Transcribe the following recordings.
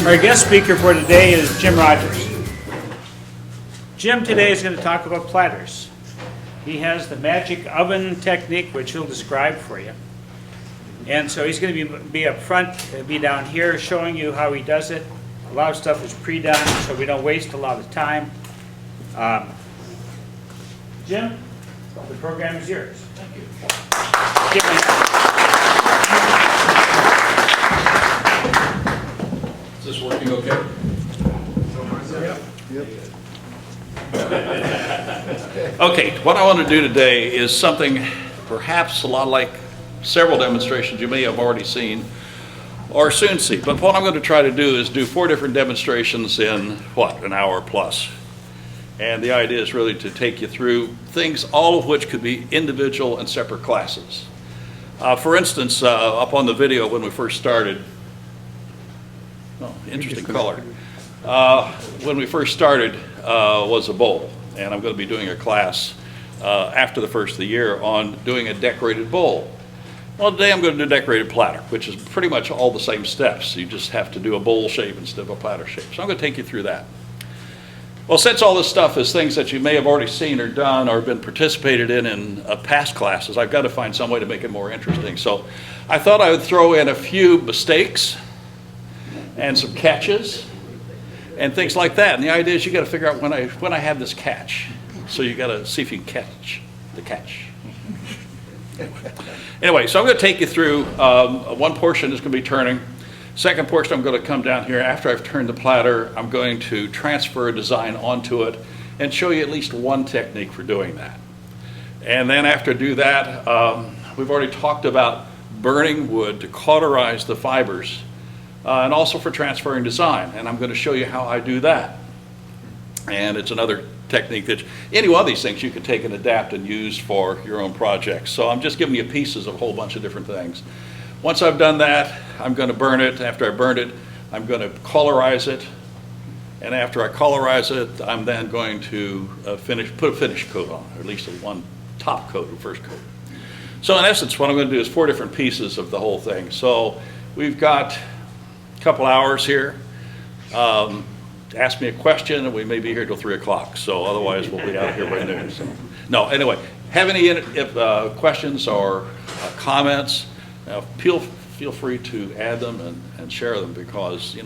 Our guest speaker for today is Jim Rodgers. Jim today is going to talk about platters. He has the magic oven technique, which he'll describe for you. And so he's going to be up front, be down here showing you how he does it. A lot of stuff is pre-done, so we don't waste a lot of time. Jim, the program is yours. Thank you. Is this working okay? Okay, what I want to do today is something perhaps a lot like several demonstrations you may have already seen or soon see. But what I'm going to try to do is do 4 different demonstrations in, an hour plus. And the idea is really to take you through things, all of which could be individual and separate classes. For instance, up on the video when we first started, interesting color. When we first started was a bowl, and I'm going to be doing a class after the first of the year on doing a decorated bowl. Well, today I'm going to do decorated platter, which is pretty much all the same steps. You just have to do a bowl shape instead of a platter shape. So I'm going to take you through that. Well, since all this stuff is things that you may have already seen or done or been participated in past classes, I've got to find some way to make it more interesting. So I thought I would throw in a few mistakes and some catches and things like that. And the idea is you got to figure out when I have this catch. So you got to see if you can catch the catch. Anyway, so I'm going to take you through one portion is going to be turning. Second portion, I'm going to come down here. After I've turned the platter, I'm going to transfer a design onto it and show you at least one technique for doing that. And then after I do that, we've already talked about burning wood to cauterize the fibers and also for transferring design. And I'm going to show you how I do that. And it's another technique that any one of these things you can take and adapt and use for your own projects. So I'm just giving you pieces of a whole bunch of different things. Once I've done that, I'm going to burn it. After I burned it, I'm going to colorize it. And after I colorize it, I'm then going to put a finish coat on, or at least one top coat, or first coat. So in essence, what I'm going to do is 4 different pieces of the whole thing. So we've got a couple hours here. Ask me a question, and we may be here till 3 o'clock. So otherwise, we'll be out here by noon. So. No, anyway, have any questions or comments? Feel free to add them and share them, because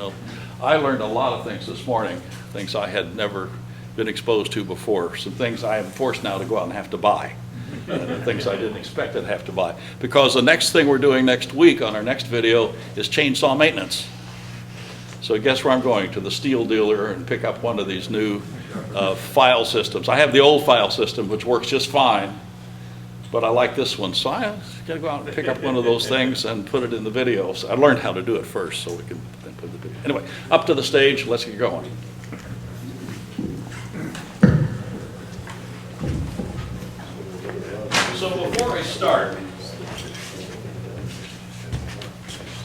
I learned a lot of things this morning, things I had never been exposed to before, some things I am forced now to go out and have to buy, and things I didn't expect to have to buy. Because the next thing we're doing next week on our next video is chainsaw maintenance. So guess where I'm going? To the steel dealer and pick up one of these new file systems. I have the old file system, which works just fine, but I like this one, so I got to go out and pick up one of those things and put it in the video. So I learned how to do it first, so we can then put the video. Anyway, up to the stage, let's get going. So before I start,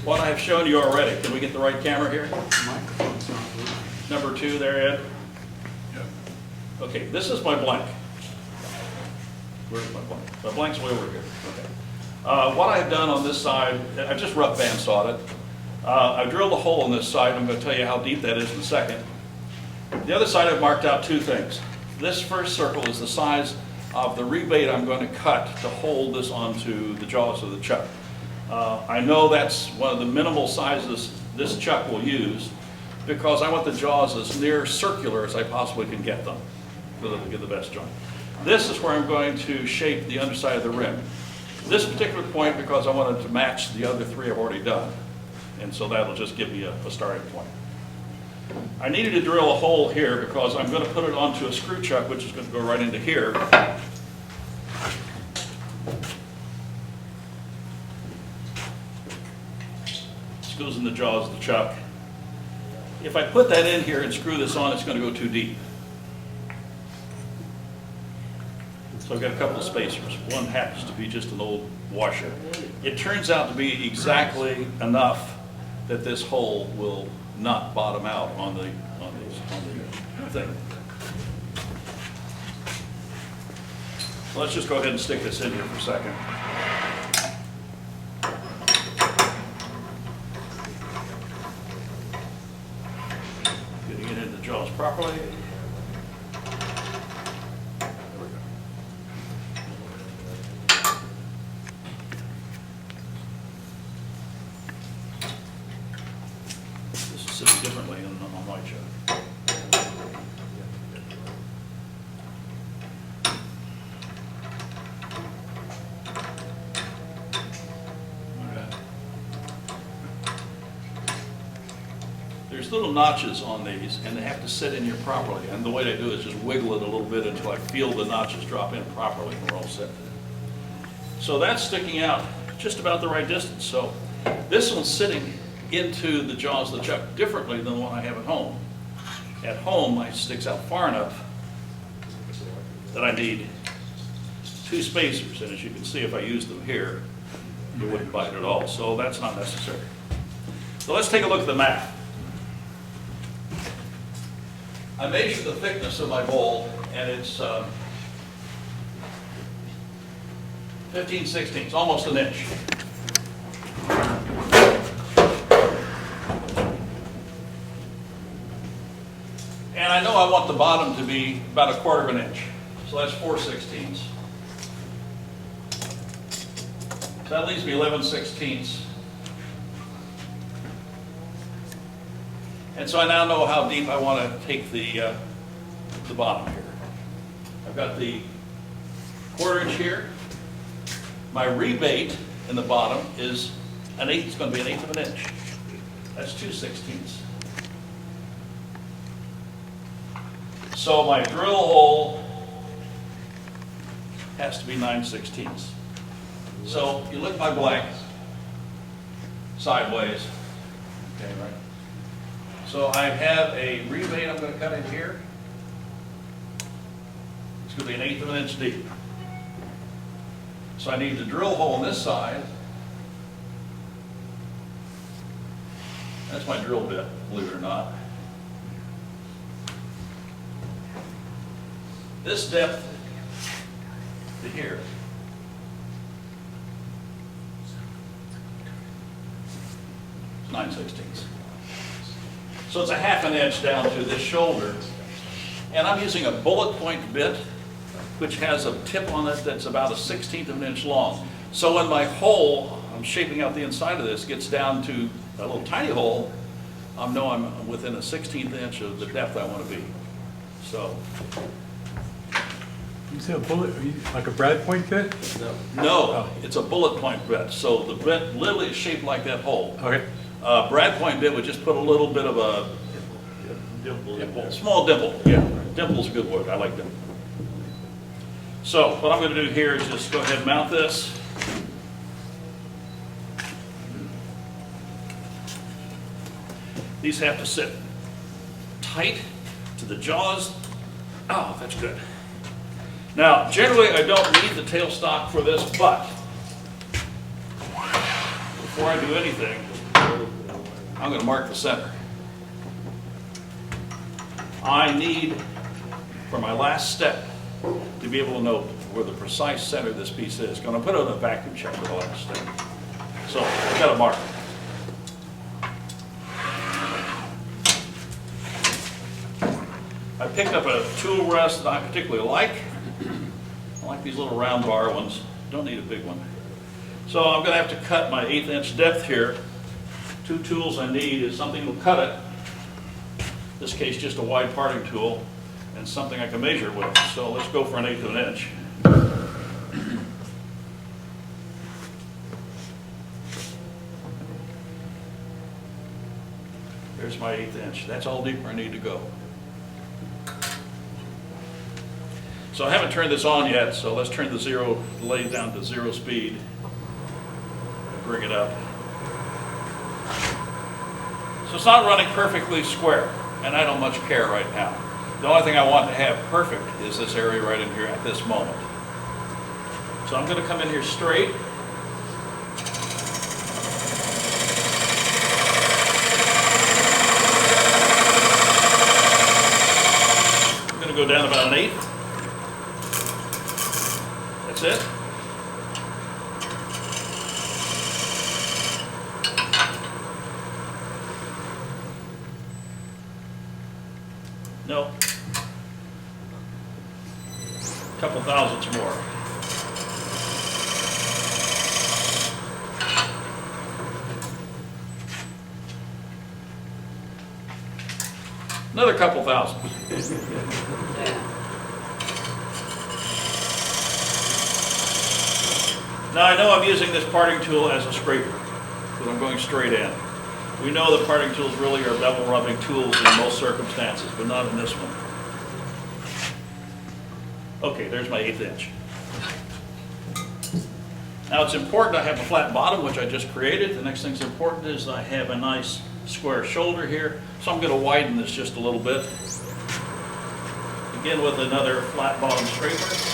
what I have shown you already, can we get the right camera here? Number 2 there, Ed? Okay, this is my blank. Where's my blank? My blank's way over here. Okay. What I've done on this side, I've just rough bandsawed it. I've drilled a hole on this side. I'm going to tell you how deep that is in a second. The other side I've marked out 2 things. This first circle is the size of the rebate I'm going to cut to hold this onto the jaws of the chuck. I know that's one of the minimal sizes this chuck will use, because I want the jaws as near circular as I possibly can get them, so that we get the best joint. This is where I'm going to shape the underside of the rim. This particular point, because I wanted to match the other 3 I've already done. And so that'll just give me a starting point. I needed to drill a hole here because I'm going to put it onto a screw chuck, which is going to go right into here. This goes in the jaws of the chuck. If I put that in here and screw this on, it's going to go too deep. So I've got a couple of spacers. One happens to be just an old washer. It turns out to be exactly enough that this hole will not bottom out on the thing. So let's just go ahead and stick this in here for a second. little notches on these, and they have to sit in here properly. And the way I do it is just wiggle it a little bit until I feel the notches drop in properly, and we're all set. So that's sticking out just about the right distance. So this one's sitting into the jaws of the chuck differently than the one I have at home. At home, it sticks out far enough that I need two spacers, and as you can see, if I use them here, it wouldn't bite at all, so that's not necessary. So let's take a look at the map. I measured the thickness of my bowl, and it's 15/16, almost an inch. And I know I want the bottom to be about 1/4 of an inch, so that's 4/16. So that leaves me 11/16. And so I now know how deep I want to take the bottom here. I've got the 1/4 inch here. My rebate in the bottom is an eighth. It's going to be 1/8 of an inch. That's 2/16. So my drill hole has to be 9/16. So you look at my blank sideways. Okay, right. So I have a rebate I'm going to cut in here. It's going to be 1/8 of an inch deep. So I need the drill hole on this side. That's my drill bit, believe it or not. This depth to here. It's 9/16. So it's a 1/2 inch down to this shoulder. And I'm using a bullet point bit, which has a tip on it that's about 1/16 of an inch long. So when my hole, I'm shaping out the inside of this, gets down to a little tiny hole, I know I'm within a 1/16 inch of the depth I want to be. So. You say a bullet, like a brad point bit? No, it's a bullet point bit. So the bit literally is shaped like that hole. Okay. Brad point bit would just put a little bit of a dimple, small dimple. Yeah, dimple's a good word. I like dimple. So what I'm going to do here is just go ahead and mount this. These have to sit tight to the jaws. Oh, that's good. Now, generally, I don't need the tailstock for this, but before I do anything, I'm going to mark the center. I need, for my last step, to be able to know where the precise center of this piece is. I'm going to put it on a vacuum check for the last step. So, I've got to mark it. I picked up a tool rest that I particularly like. I like these little round bar ones. Don't need a big one. So I'm going to have to cut my 1/8 inch depth here. Two tools I need is something that will cut it. In this case, just a wide parting tool and something I can measure with. So let's go for 1/8 of an inch. There's my 1/8 inch. That's all deep where I need to go. So I haven't turned this on yet, so let's turn the lathe down to 0 speed. Bring it up. So it's not running perfectly square, and I don't much care right now. The only thing I want to have perfect is this area right in here at this moment. So I'm going to come in here straight. I'm going to go down about 1/8. That's it. No. A couple thousandths more. Another couple thousand. Now I know I'm using this parting tool as a scraper because I'm going straight in. We know that parting tools really are bevel rubbing tools in most circumstances, but not in this one. Okay, there's my 1/8 inch. Now it's important I have a flat bottom, which I just created. The next thing's important is I have a nice square shoulder here. So I'm going to widen this just a little bit. Begin with another flat bottom straightener.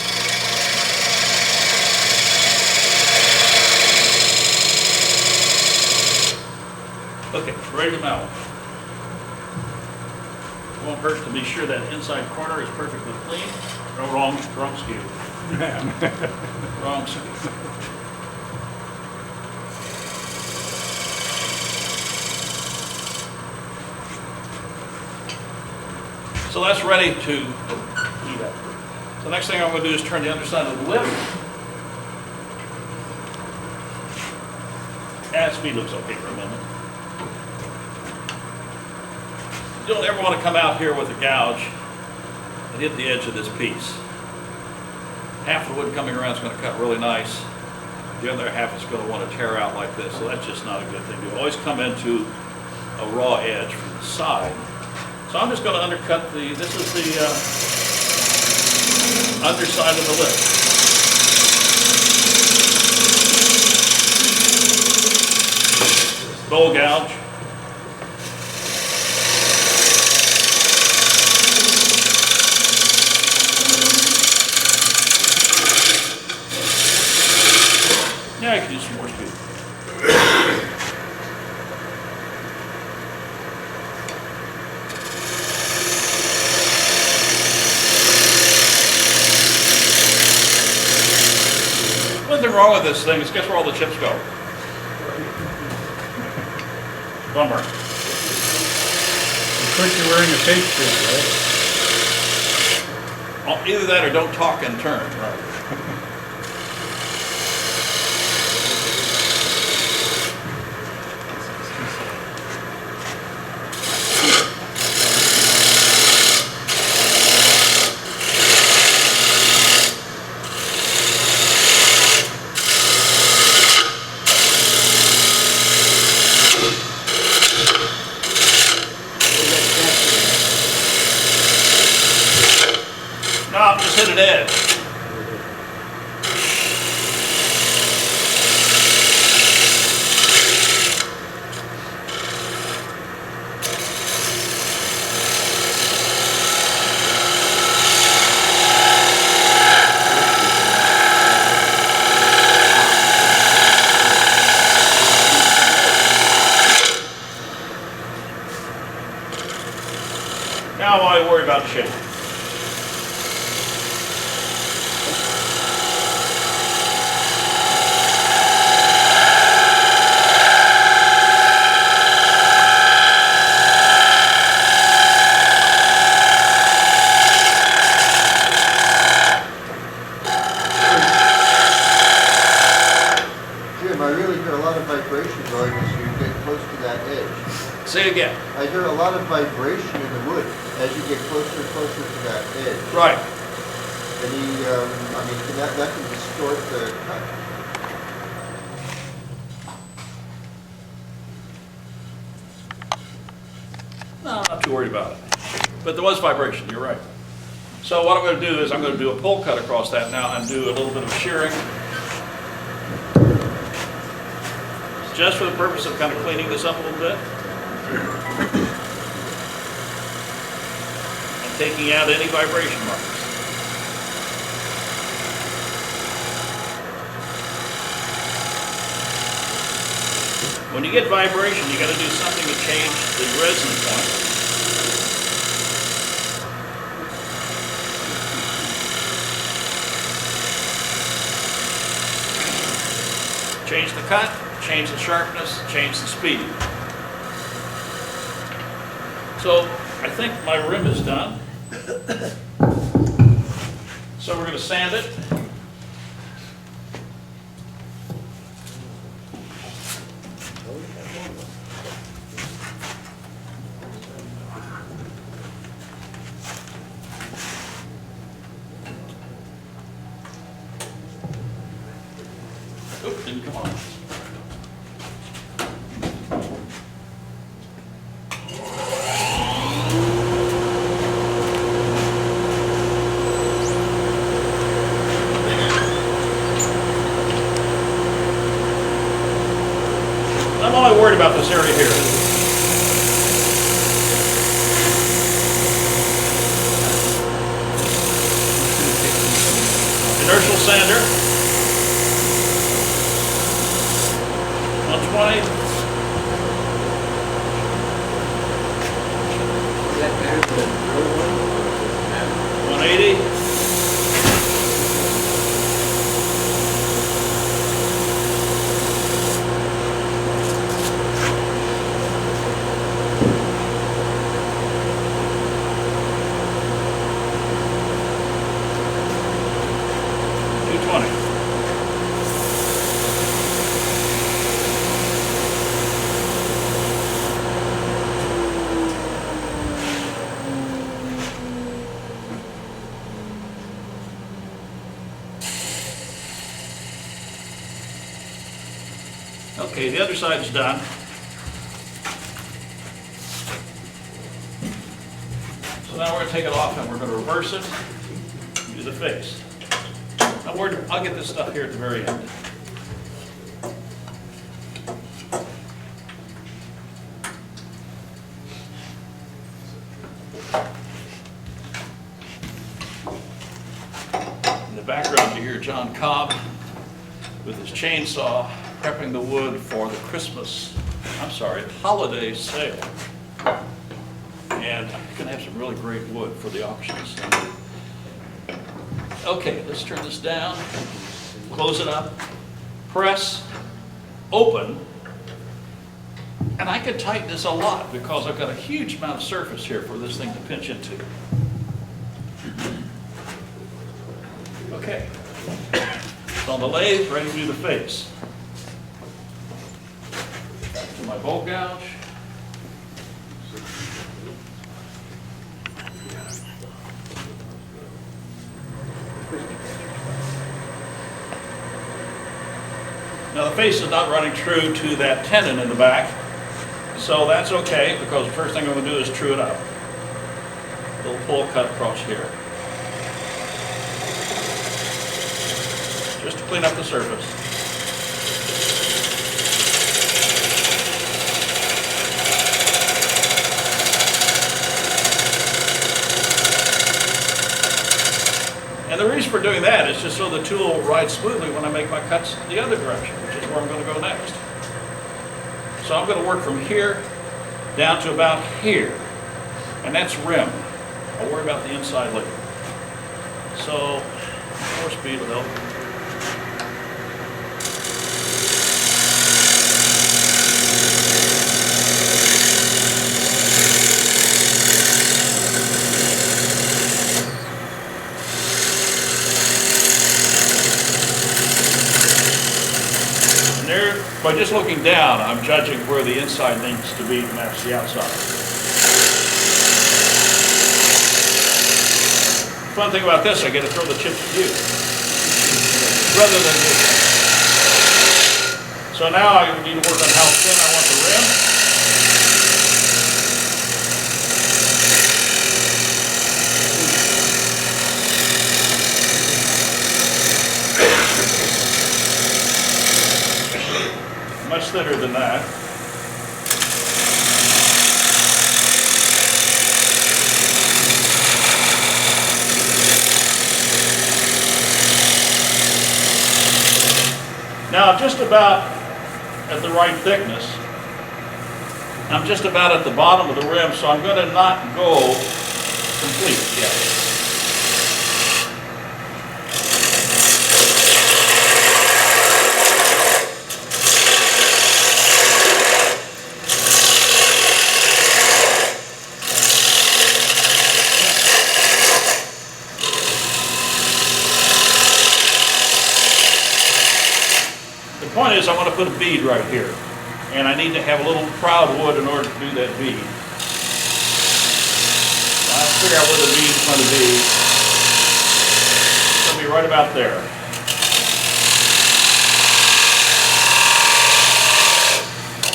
Okay, ready to mount. It won't hurt to be sure that inside corner is perfectly clean. No, wrong skew. Wrong skew. So that's ready to heat up. So the next thing I'm going to do is turn the underside of the lip. Speed looks okay for a moment. You don't ever want to come out here with a gouge and hit the edge of this piece. Half the wood coming around is going to cut really nice. The other half is going to want to tear out like this, so that's just not a good thing. You always come into a raw edge from the side. So I'm just going to undercut this is the underside of the lip. Bowl gouge. Yeah, I can use some more speed. Nothing wrong with this thing, it's guess where all the chips go. Bummer. Of course, you're wearing a tape string, right? Either that or don't talk and turn. Right. No, just hit an edge. Now why worry about shape? Jim, I really hear a lot of vibration going as you get close to that edge. Say again. I hear a lot of vibration in the wood as you get closer and closer to that edge. Right. I mean, that can distort the cut. No, I'm not too worried about it. But there was vibration, you're right. So what I'm going to do is I'm going to do a pull cut across that now and do a little bit of shearing. Just for the purpose of kind of cleaning this up a little bit. And taking out any vibration marks. When you get vibration, you got to do something to change the resonance point. Change the cut, change the sharpness, change the speed. So I think my rim is done. So we're going to sand it. Oops, didn't come on. this area here. Inertial sander. 120. Is that better than the drill one? 180. Okay, the other side's done. So now we're going to take it off and we're going to reverse it, do the face. Now I'll get this stuff here at the very end. In the background you hear John Cobb with his chainsaw prepping the wood for the holiday sale. And you're going to have some really great wood for the auctions. Okay, let's turn this down, close it up, press, open, and I could tighten this a lot because I've got a huge amount of surface here for this thing to pinch into. Okay, it's on the lathe, ready to do the face. To my bolt gouge. Now the face is not running true to that tenon in the back, so that's okay because the first thing I'm going to do is true it up. A little pull cut across here. Just to clean up the surface. And the reason for doing that is just so the tool will ride smoothly when I make my cuts the other direction, which is where I'm going to go next. So I'm going to work from here down to about here, and that's rim. I'll worry about the inside later. So 4-speed will help. By just looking down, I'm judging where the inside needs to be to match the outside. The fun thing about this, I get to throw the chips to you, rather than you. So now I need to work on how thin I want the rim. Much thinner than that. Now I'm just about at the right thickness. I'm just about at the bottom of the rim, so I'm going to not go complete yet. The point is I want to put a bead right here, and I need to have a little proud wood in order to do that bead. I'll figure out where the bead's going to be. It's going to be right about there.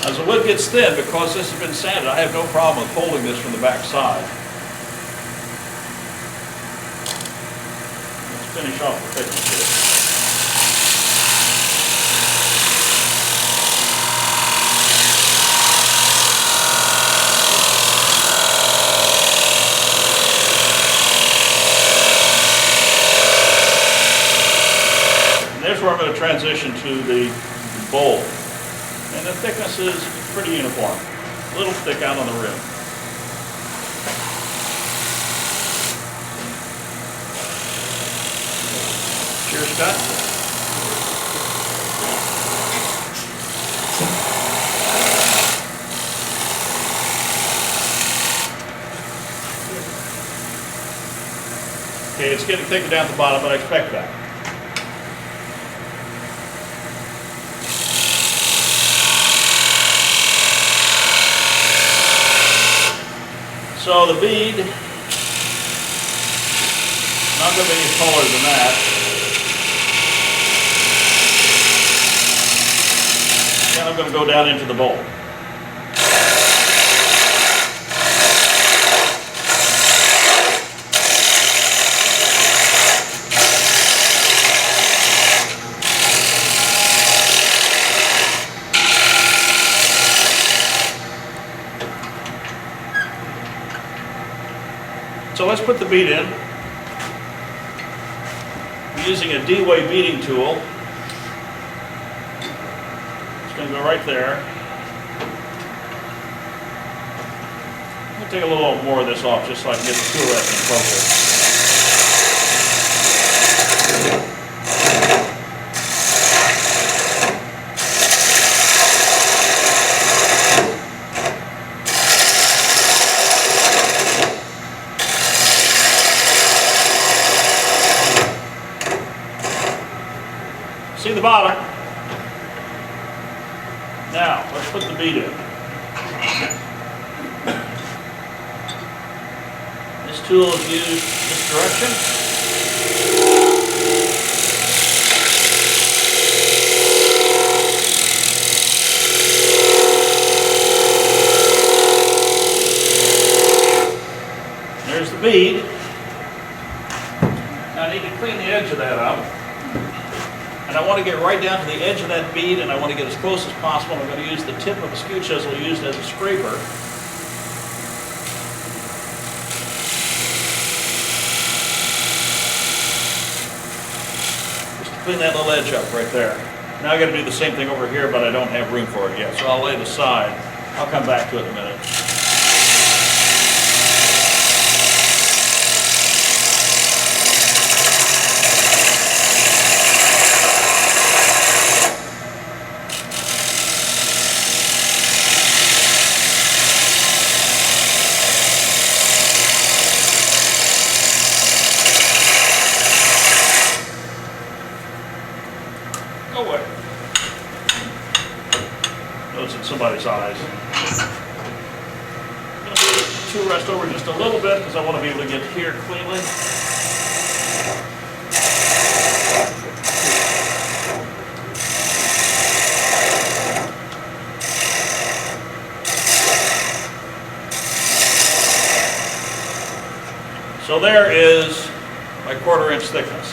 As the wood gets thin, because this has been sanded, I have no problem with holding this from the back side. Let's finish off the thickness here. where I'm going to transition to the bowl. And the thickness is pretty uniform. A little thick out on the rim. Cheers, Scott. Okay, it's getting thicker down at the bottom, but I expect that. So the bead, not going to be any taller than that. Then I'm going to go down into the bowl. So let's put the bead in. I'm using a D-way beading tool. It's going to go right there. I'm going to take a little more of this off just so I can get the tool resting closer. See the bottom? Now, let's put the bead in. This tool is used this direction. There's the bead. Now I need to clean the edge of that up. And I want to get right down to the edge of that bead, and I want to get as close as possible. I'm going to use the tip of a skew chisel used as a scraper. Just to clean that little edge up right there. Now I've got to do the same thing over here, but I don't have room for it yet, so I'll lay it aside. I'll come back to it in a minute. Go away. Oh, it's in somebody's eyes. I'm going to move the tool rest over just a little bit because I want to be able to get here cleanly. So there is my 1/4 inch thickness.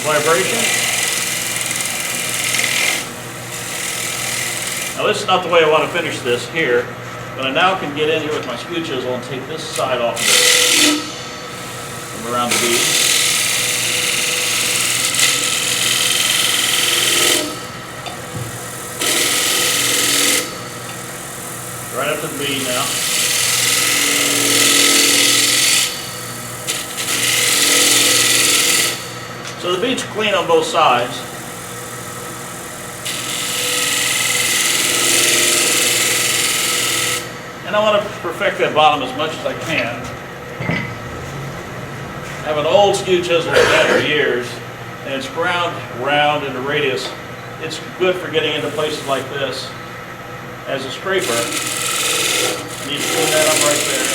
Vibration. Now this is not the way I want to finish this here, but I now can get in here with my skew chisel and take this side off of it from around the bead. Right up to the bead now. So the bead's clean on both sides. And I want to perfect that bottom as much as I can. I have an old skew chisel I've had for years, and it's ground round in the radius. It's good for getting into places like this as a scraper. I need to clean that up right there.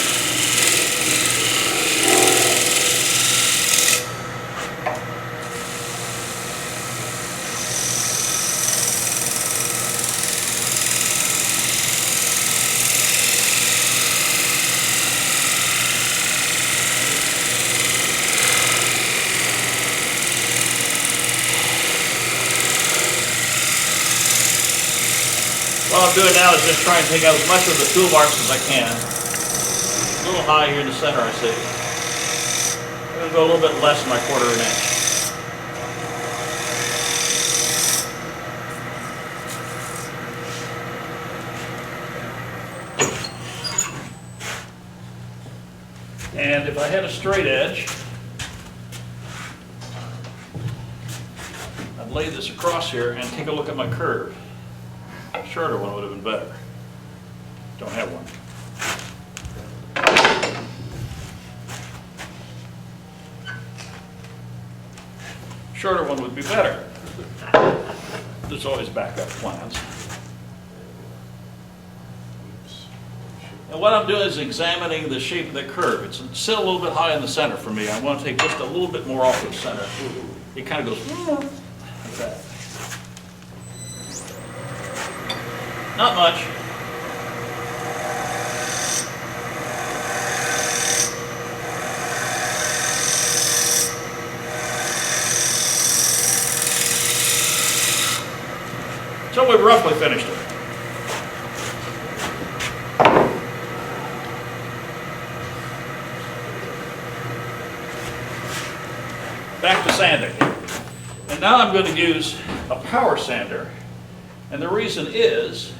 What I'm doing now is just trying to take out as much of the toolbox as I can. A little high here in the center, I see. I'm going to go a little bit less than my 1/4 inch. And if I had a straight edge, I'd lay this across here and take a look at my curve. A shorter one would have been better. Don't have one. Shorter one would be better. There's always backup plans. And what I'm doing is examining the shape of the curve. It's still a little bit high in the center for me. I want to take just a little bit more off the center. It kind of goes like that. Not much. So we've roughly finished it. Back to sanding. And now I'm going to use a power sander. And the reason is,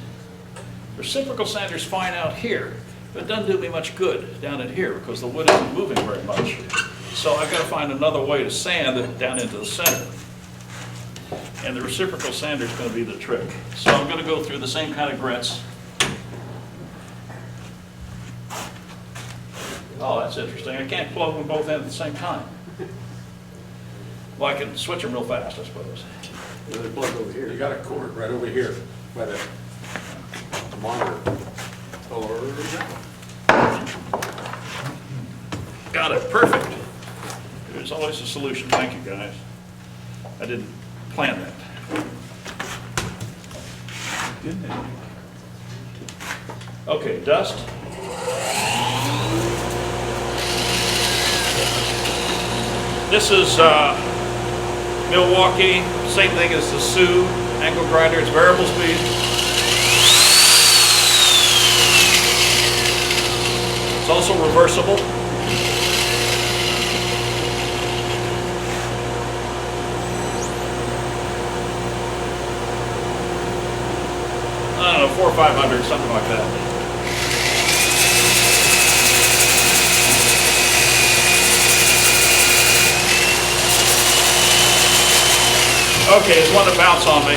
reciprocal sander's fine out here, but it doesn't do me much good down in here because the wood isn't moving very much. So I've got to find another way to sand it down into the center. And the reciprocal sander is going to be the trick. So I'm going to go through the same kind of grits. Oh, that's interesting. I can't plug them both in at the same time. Well, I can switch them real fast, I suppose. Another plug over here. You got a cord right over here by the monitor. Got it, perfect. There's always a solution. Thank you, guys. I didn't plan that. Okay, dust. This is Milwaukee, same thing as the Sioux angle grinder. It's variable speed. It's also reversible. I don't know, 400 or 500, something like that. Okay, it's one to bounce on me.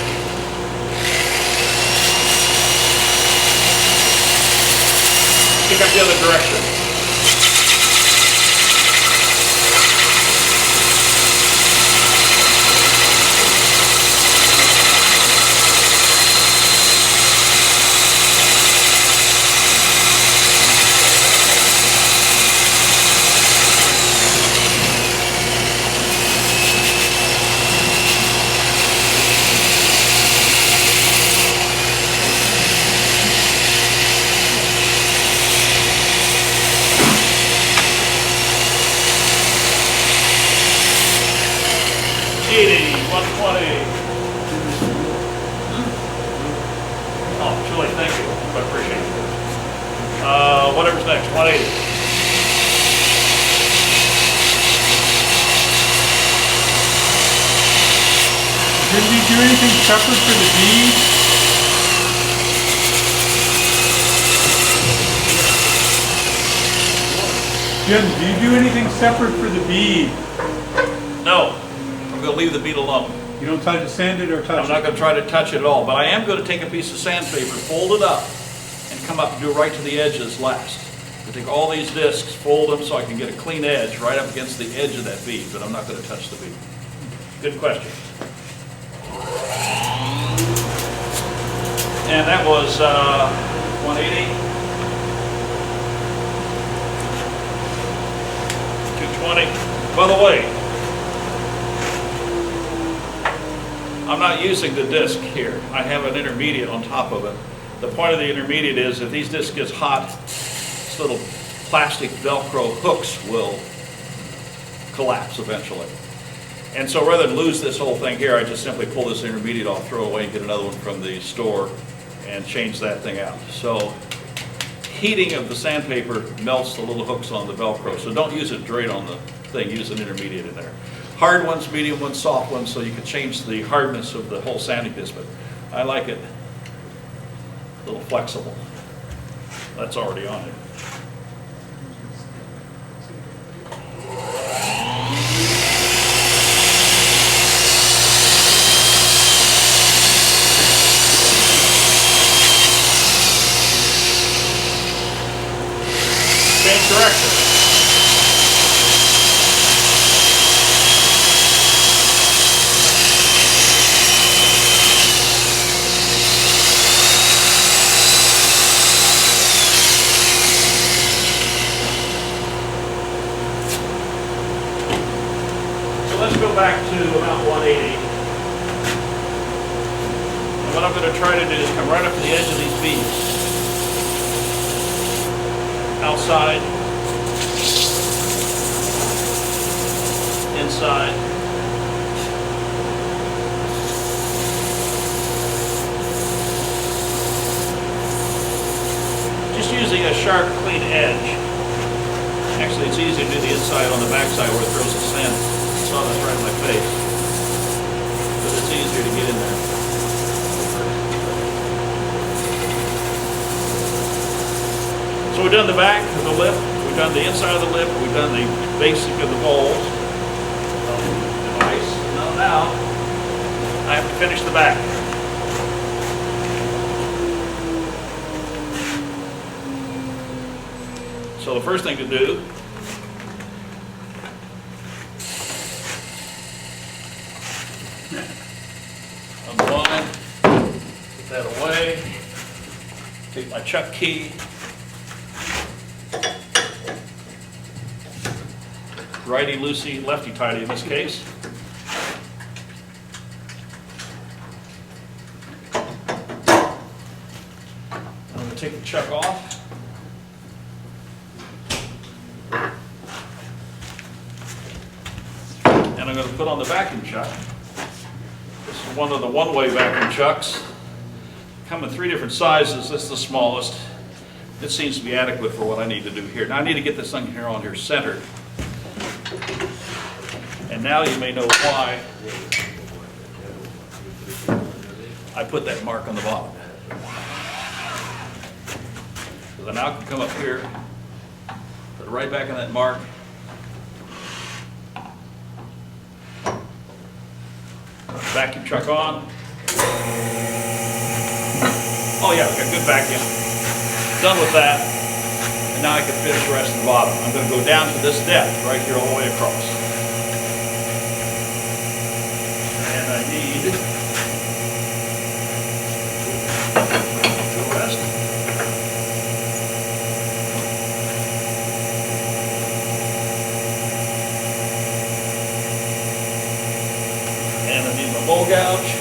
Pick up the other direction. Oh, Julie, thank you. I appreciate it. Whatever's next, 180. Didn't you do anything separate for the bead? Jim, do you do anything separate for the bead? No, I'm going to leave the bead alone. You don't try to sand it or touch I'm not going to try to touch it at all, but I am going to take a piece of sandpaper, fold it up, and come up and do right to the edges last. I take all these discs, fold them so I can get a clean edge right up against the edge of that bead, but I'm not going to touch the bead. Good question. And that was 180, 220. By the way, I'm not using the disc here. I have an intermediate on top of it. The point of the intermediate is if these discs get hot, these little plastic Velcro hooks will collapse eventually. And so rather than lose this whole thing here, I just simply pull this intermediate off, throw away, and get another one from the store and change that thing out. So heating of the sandpaper melts the little hooks on the Velcro, so don't use it straight on the thing, use an intermediate in there. Hard ones, medium ones, soft ones, so you can change the hardness of the whole sanding disc, but I like it a little flexible. That's already on it. Change direction. So let's go back to about 180. And what I'm going to try to do is come right up to the edge of these beams. Outside, inside, just using a sharp, clean edge. Actually, it's easy to do the inside on the backside where it throws the sand. Sawdust right in my face, but it's easier to get in there. So we've done the back of the lip, we've done the inside of the lip, we've done the basic of the bowls, device. Now I have to finish the back. So the first thing to do unwind, put that away, take my chuck key, righty-loosey, lefty-tighty in this case. I'm going to take the chuck off. And I'm going to put on the vacuum chuck. This is one of the one-way vacuum chucks. Come in 3 different sizes. This is the smallest. It seems to be adequate for what I need to do here. Now I need to get this thing here on here centered. And now you may know why I put that mark on the bottom. So then now I can come up here, put it right back in that mark. Vacuum truck on. Oh yeah, we've got good vacuum. Done with that. And now I can finish the rest of the bottom. I'm going to go down to this depth right here all the way across. And I need the rest. And I need my bowl gouge.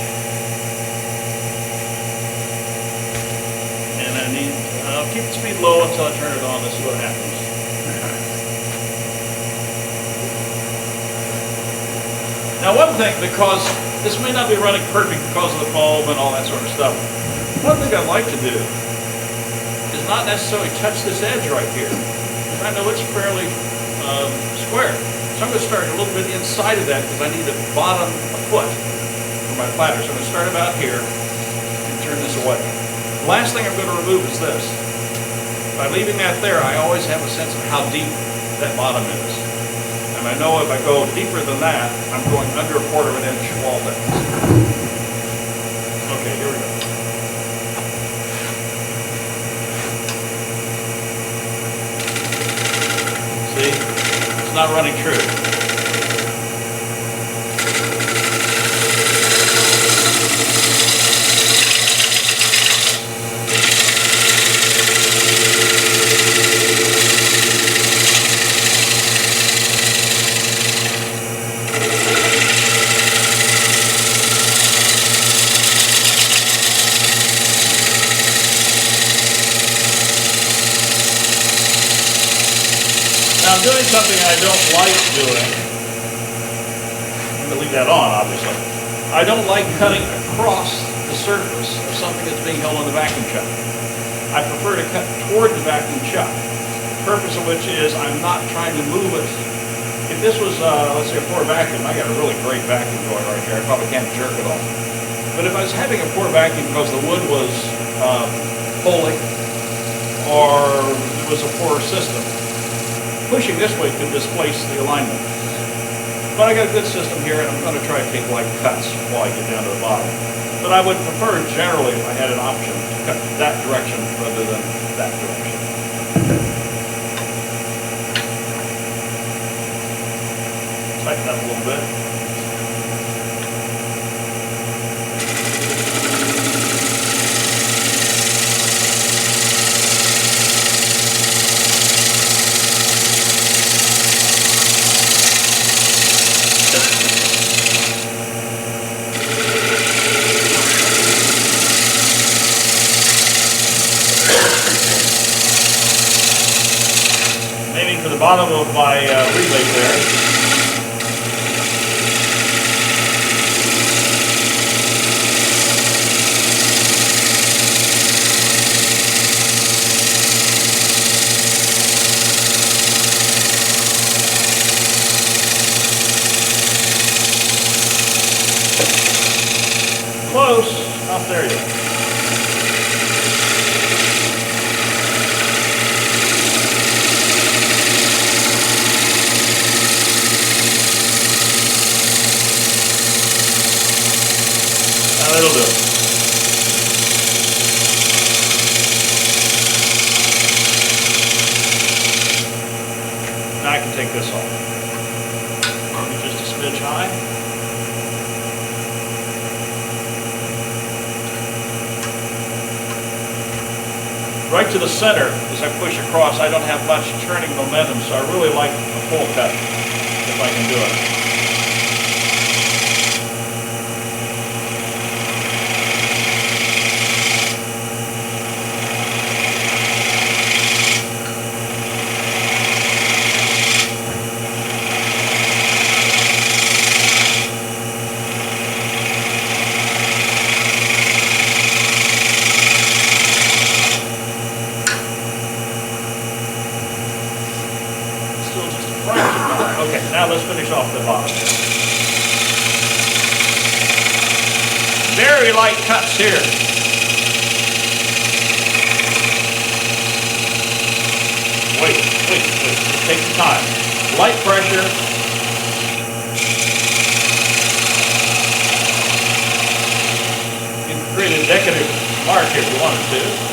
And I need, I'll keep the speed low until I turn it on to see what happens. Now one thing, because this may not be running perfect because of the foam and all that sort of stuff, one thing I'd like to do is not necessarily touch this edge right here. I know it's fairly square. So I'm going to start a little bit inside of that because I need to bottom a foot for my platter. So I'm going to start about here and turn this away. The last thing I'm going to remove is this. By leaving that there, I always have a sense of how deep that bottom is. And I know if I go deeper than that, I'm going under 1/4 inch wall depth. Okay, here we go. See? It's not running true. Now I'm doing something I don't like doing. I'm going to leave that on, obviously. I don't like cutting across the surface of something that's sitting hill on the vacuum chuck. I prefer to cut toward the vacuum chuck, the purpose of which is I'm not trying to move it. If this was, let's say, a pour vacuum, I got a really great vacuum going right here. I probably can't jerk it off. But if I was having a pour vacuum because the wood was holy or it was a poor system, pushing this way could displace the alignment. But I got a good system here, and I'm going to try to take light cuts while I get down to the bottom. But I would prefer, generally, if I had an option, to cut that direction rather than that direction. Tighten that a little bit. Aiming for the bottom of my relay there. Close, not there yet. That'll do it. Now I can take this off. Maybe just a smidge high. Right to the center, as I push across, I don't have much turning momentum, so I really like a full cut if I can do it. Okay, now let's finish off the bottom. Very light cuts here. Wait. Just take your time. Light pressure. You can create a decorative mark if you wanted to.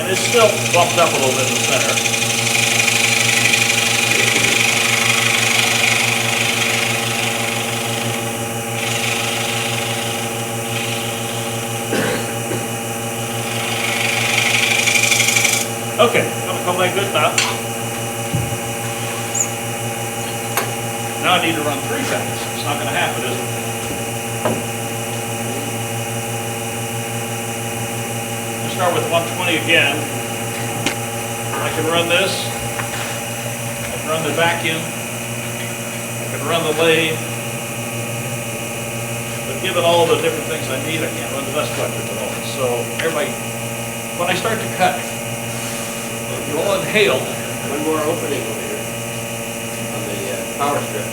It's still bumped up a little bit in the center. Okay, I'm going to come like this now. Now I need to run 3 seconds. It's not going to happen, is it? Start with 120 again. I can run this. I can run the vacuum. I can run the lathe. But given all the different things I need, I can't run the dust collector at the moment. So everybody, when I start to cut, you all inhale. One more opening over here on the power strip.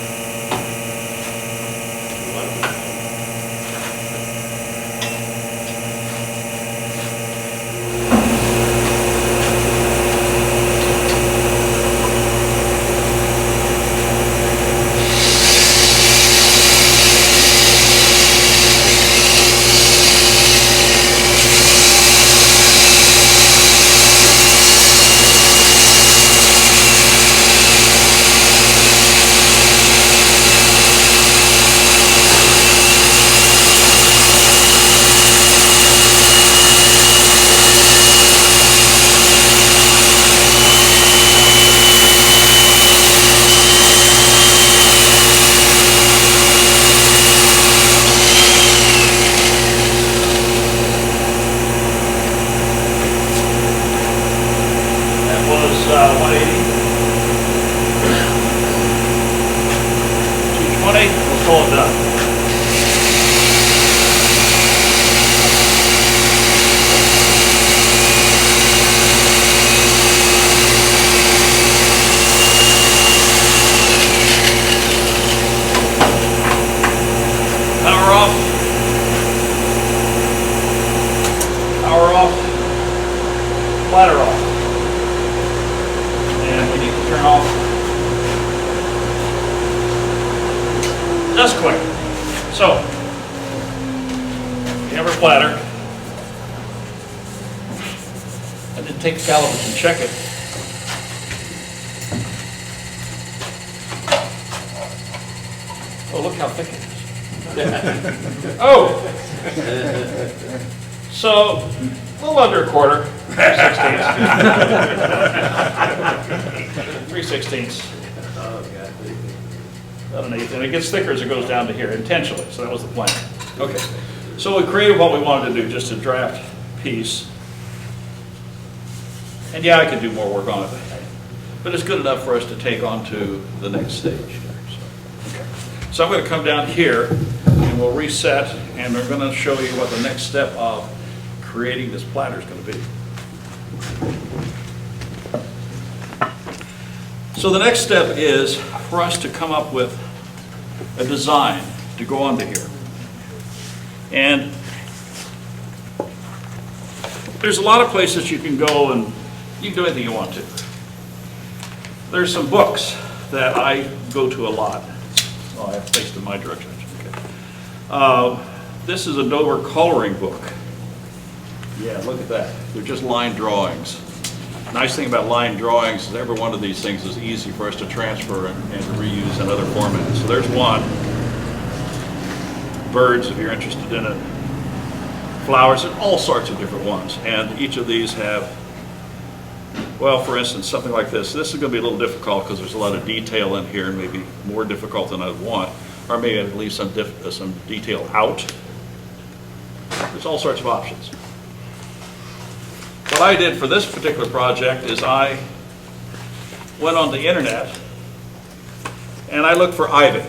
And then take the calipers and check it. Oh, look how thick it is. Oh! So, a little under a quarter, 3/16. Underneath, and it gets thicker as it goes down to here intentionally, so that was the plan. Okay, so we created what we wanted to do, just a draft piece. And yeah, I could do more work on it, but it's good enough for us to take on to the next stage. So I'm going to come down here and we'll reset, and we're going to show you what the next step of creating this platter is going to be. So the next step is for us to come up with a design to go onto here. And there's a lot of places you can go and you can do anything you want to. There's some books that I go to a lot. Oh, I have faced in my direction. Okay. This is a Dover coloring book. Yeah, look at that. They're just line drawings. Nice thing about line drawings is every one of these things is easy for us to transfer and to reuse in other formats. So there's one. Birds, if you're interested in it. Flowers, and all sorts of different ones. And each of these have, well, for instance, something like this. This is going to be a little difficult because there's a lot of detail in here, and maybe more difficult than I'd want, or maybe I'd leave some detail out. There's all sorts of options. What I did for this particular project is I went on the internet and I looked for ivy.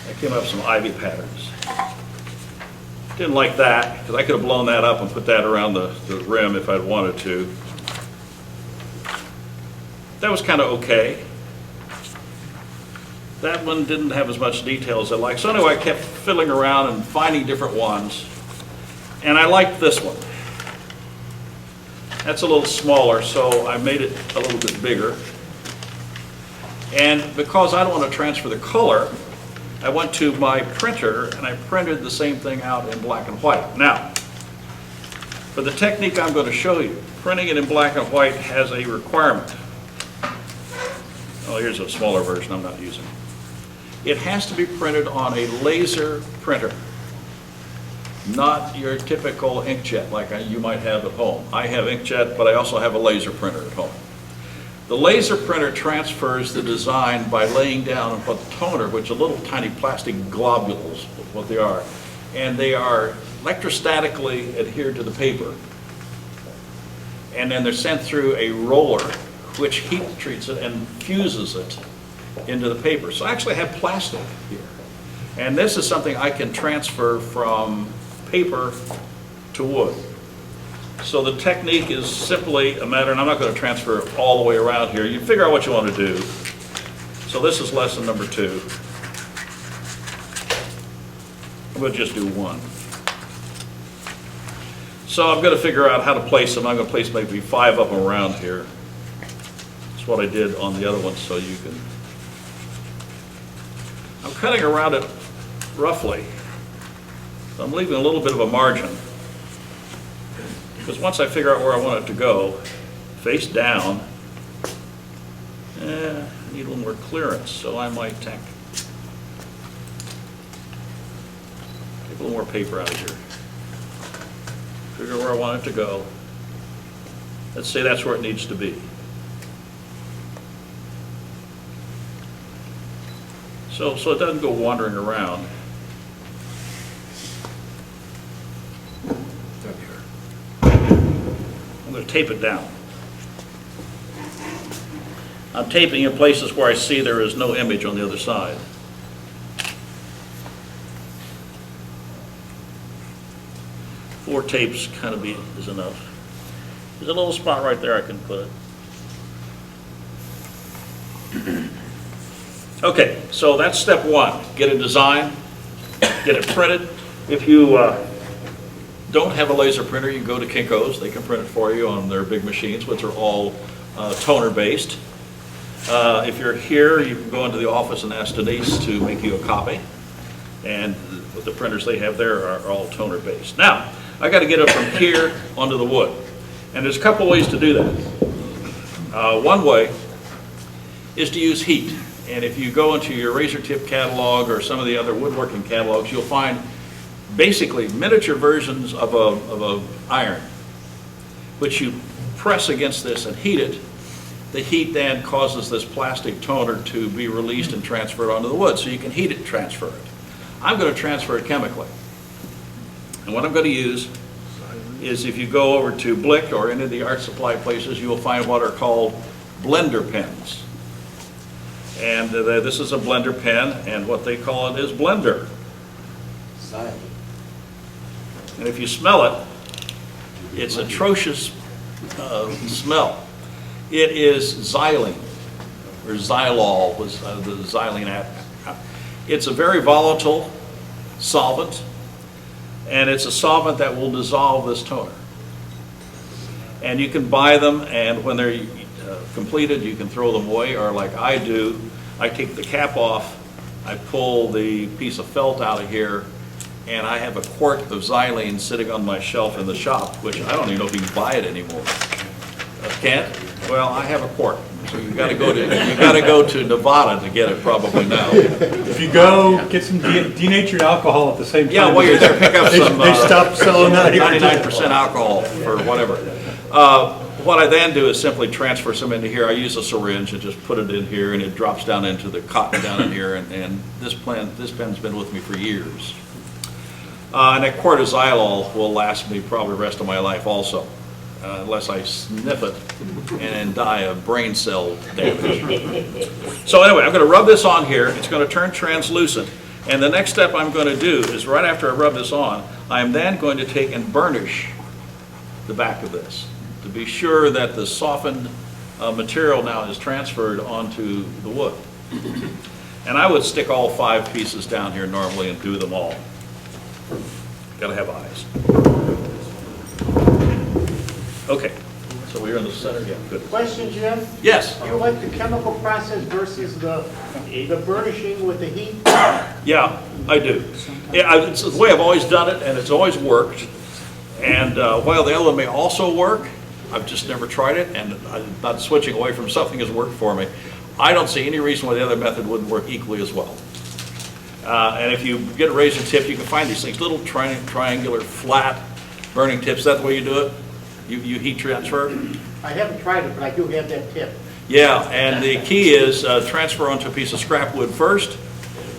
I came up with some ivy patterns. Didn't like that because I could have blown that up and put that around the rim if I'd wanted to. That was kind of okay. That one didn't have as much detail as I liked. So anyway, I kept fiddling around and finding different ones. And I liked this one. That's a little smaller, so I made it a little bit bigger. And because I don't want to transfer the color, I went to my printer and I printed the same thing out in black and white. Now, for the technique I'm going to show you, printing it in black and white has a requirement. Oh, here's a smaller version I'm not using. It has to be printed on a laser printer, not your typical inkjet like you might have at home. I have inkjet, but I also have a laser printer at home. The laser printer transfers the design by laying down what the toner, which are little tiny plastic globules, what they are, and they are electrostatically adhered to the paper. And then they're sent through a roller which heat treats it and fuses it into the paper. So I actually have plastic here. And this is something I can transfer from paper to wood. So the technique is simply a matter, and I'm not going to transfer it all the way around here. You figure out what you want to do. So this is lesson number 2. I'm going to just do one. So I'm going to figure out how to place them. I'm going to place maybe 5 of them around here. That's what I did on the other one, so you can. I'm cutting around it roughly. So I'm leaving a little bit of a margin. Because once I figure out where I want it to go, face down, I need a little more clearance, so I might take a little more paper out of here. Figure where I want it to go. Let's say that's where it needs to be. So it doesn't go wandering around. I'm going to tape it down. I'm taping in places where I see there is no image on the other side. Four tapes kind of is enough. There's a little spot right there I can put it. Okay, so that's step 1. Get a design, get it printed. If you don't have a laser printer, you can go to Kinko's. They can print it for you on their big machines, which are all toner based. If you're here, you can go into the office and ask Denise to make you a copy. And the printers they have there are all toner based. Now, I got to get it from here onto the wood. And there's a couple ways to do that. One way is to use heat. And if you go into your razor tip catalog or some of the other woodworking catalogs, you'll find basically miniature versions of a iron, which you press against this and heat it. The heat then causes this plastic toner to be released and transferred onto the wood, so you can heat it and transfer it. I'm going to transfer it chemically. And what I'm going to use is, if you go over to Blick or any of the art supply places, you will find what are called blender pens. And this is a blender pen, and what they call it is blender. And if you smell it, it's atrocious smell. It is xylene, or xylol was the xylene. It's a very volatile solvent, and it's a solvent that will dissolve this toner. And you can buy them, and when they're completed, you can throw them away, or like I do, I take the cap off, I pull the piece of felt out of here, and I have a quart of xylene sitting on my shelf in the shop, which I don't even know if you can buy it anymore. Can't? Well, I have a quart. So you got to go to Nevada to get it probably now. If you go get some denatured alcohol at the same time. Yeah, while you're there, pick up some. They stopped selling that here. 99% alcohol for whatever. What I then do is simply transfer some into here. I use a syringe and just put it in here, and it drops down into the cotton down in here. And this pen's been with me for years. And that quart of xylol will last me probably the rest of my life also. Unless I sniff it and die of brain cell damage. So anyway, I'm going to rub this on here. It's going to turn translucent. And the next step I'm going to do is, right after I rub this on, I'm then going to take and burnish the back of this to be sure that the softened material now is transferred onto the wood. And I would stick all 5 pieces down here normally and do them all. Got to have eyes. Okay, so we're in the center, yeah, good. Question, Jim? Yes, You like the chemical process versus the burnishing with the heat? yeah, I do. Yeah, it's the way I've always done it, and it's always worked. And while the other one may also work, I've just never tried it, and I'm not switching away from something that's worked for me. I don't see any reason why the other method wouldn't work equally as well. And if you get a razor tip, you can find these things, little triangular, flat burning tips. Is that the way you do it? You heat transfer? I haven't tried it, but I do have that tip. Yeah, and the key is transfer onto a piece of scrap wood first,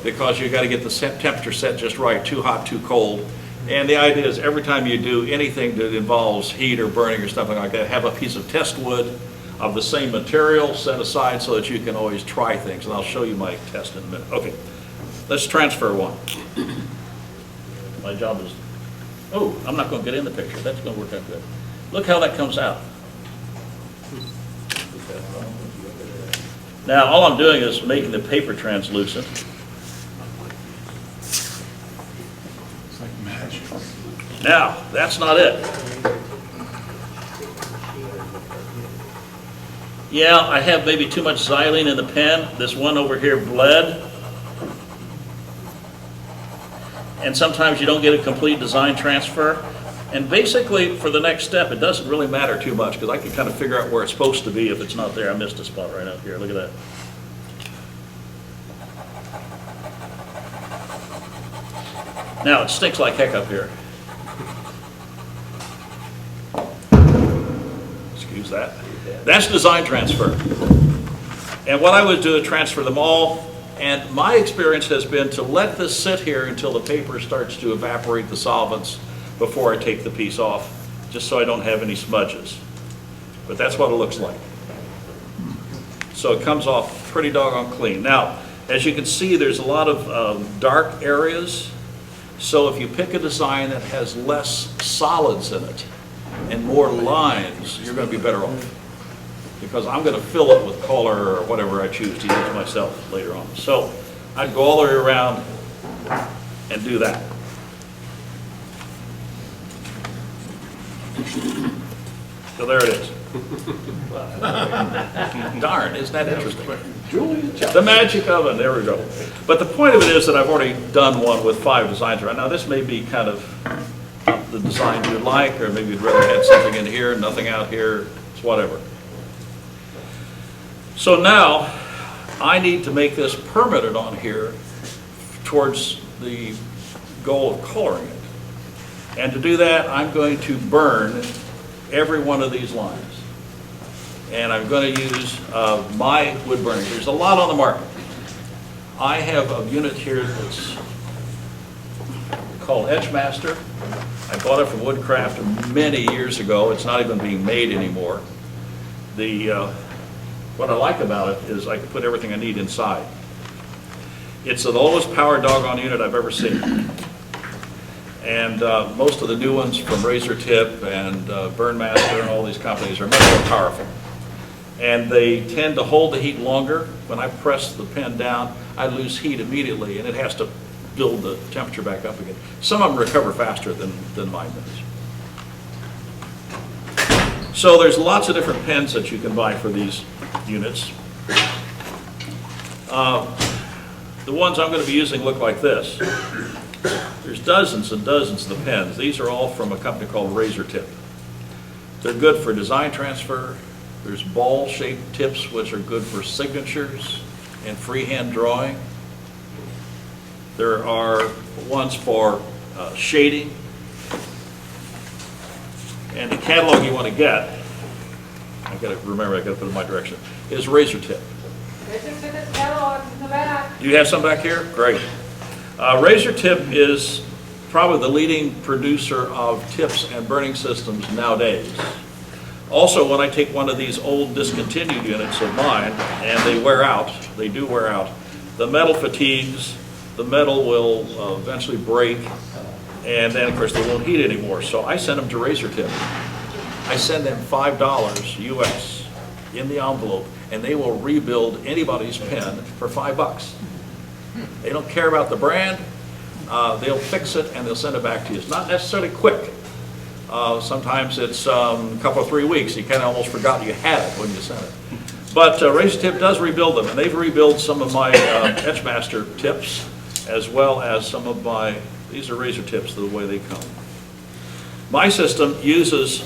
because you've got to get the temperature set just right, too hot, too cold. And the idea is every time you do anything that involves heat or burning or something like that, have a piece of test wood of the same material set aside so that you can always try things. And I'll show you my test in a minute. Okay, let's transfer one. My job is, oh, I'm not going to get in the picture. That's going to work out good. Look how that comes out. Now, all I'm doing is making the paper translucent. It's like magic. Now, that's not it. Yeah, I have maybe too much xylene in the pen. This one over here bled. And sometimes you don't get a complete design transfer. And basically, for the next step, it doesn't really matter too much, because I can kind of figure out where it's supposed to be if it's not there. I missed a spot right out here. Look at that. Now, it stinks like heck up here. Excuse that. That's design transfer. And what I would do is transfer them all. And my experience has been to let this sit here until the paper starts to evaporate the solvents before I take the piece off, just so I don't have any smudges. But that's what it looks like. So it comes off pretty doggone clean. Now, as you can see, there's a lot of dark areas. So if you pick a design that has less solids in it and more lines, you're going to be better off. Because I'm going to fill it with color or whatever I choose to use myself later on. So I'd go all the way around and do that. So there it is. Darn, isn't that interesting? The magic oven, there we go. But the point of it is that I've already done one with 5 designs right now. This may be kind of the design you'd like, or maybe you'd rather have something in here, nothing out here, it's whatever. So now, I need to make this permanent on here towards the goal of coloring it. And to do that, I'm going to burn every one of these lines. And I'm going to use my wood burning. There's a lot on the market. I have a unit here that's called Edgemaster. I bought it from Woodcraft many years ago. It's not even being made anymore. What I like about it is I can put everything I need inside. It's the lowest power doggone unit I've ever seen. And most of the new ones from Razor Tip and Burnmaster and all these companies are much more powerful. And they tend to hold the heat longer. When I press the pen down, I lose heat immediately, and it has to build the temperature back up again. Some of them recover faster than mine does. So there's lots of different pens that you can buy for these units. The ones I'm going to be using look like this. There's dozens and dozens of the pens. These are all from a company called Razor Tip. They're good for design transfer. There's ball-shaped tips, which are good for signatures and freehand drawing. There are ones for shading. And the catalog you want to get, I got to remember, I got to put it in my direction, is Razor Tip. There's exhibit catalogs in the back. You have some back here? Great. Razor Tip is probably the leading producer of tips and burning systems nowadays. Also, when I take one of these old discontinued units of mine and they wear out, they do wear out, the metal fatigues, the metal will eventually break, and then of course they won't heat anymore. So I send them to Razor Tip. I send them $5 US in the envelope, and they will rebuild anybody's pen for $5. They don't care about the brand. They'll fix it and they'll send it back to you. It's not necessarily quick. Sometimes it's a couple of 3 weeks. You kind of almost forgot you had it when you sent it. But Razor Tip does rebuild them, and they've rebuilt some of my Edgemaster tips, as well as some of my, these are Razor Tips the way they come. My system uses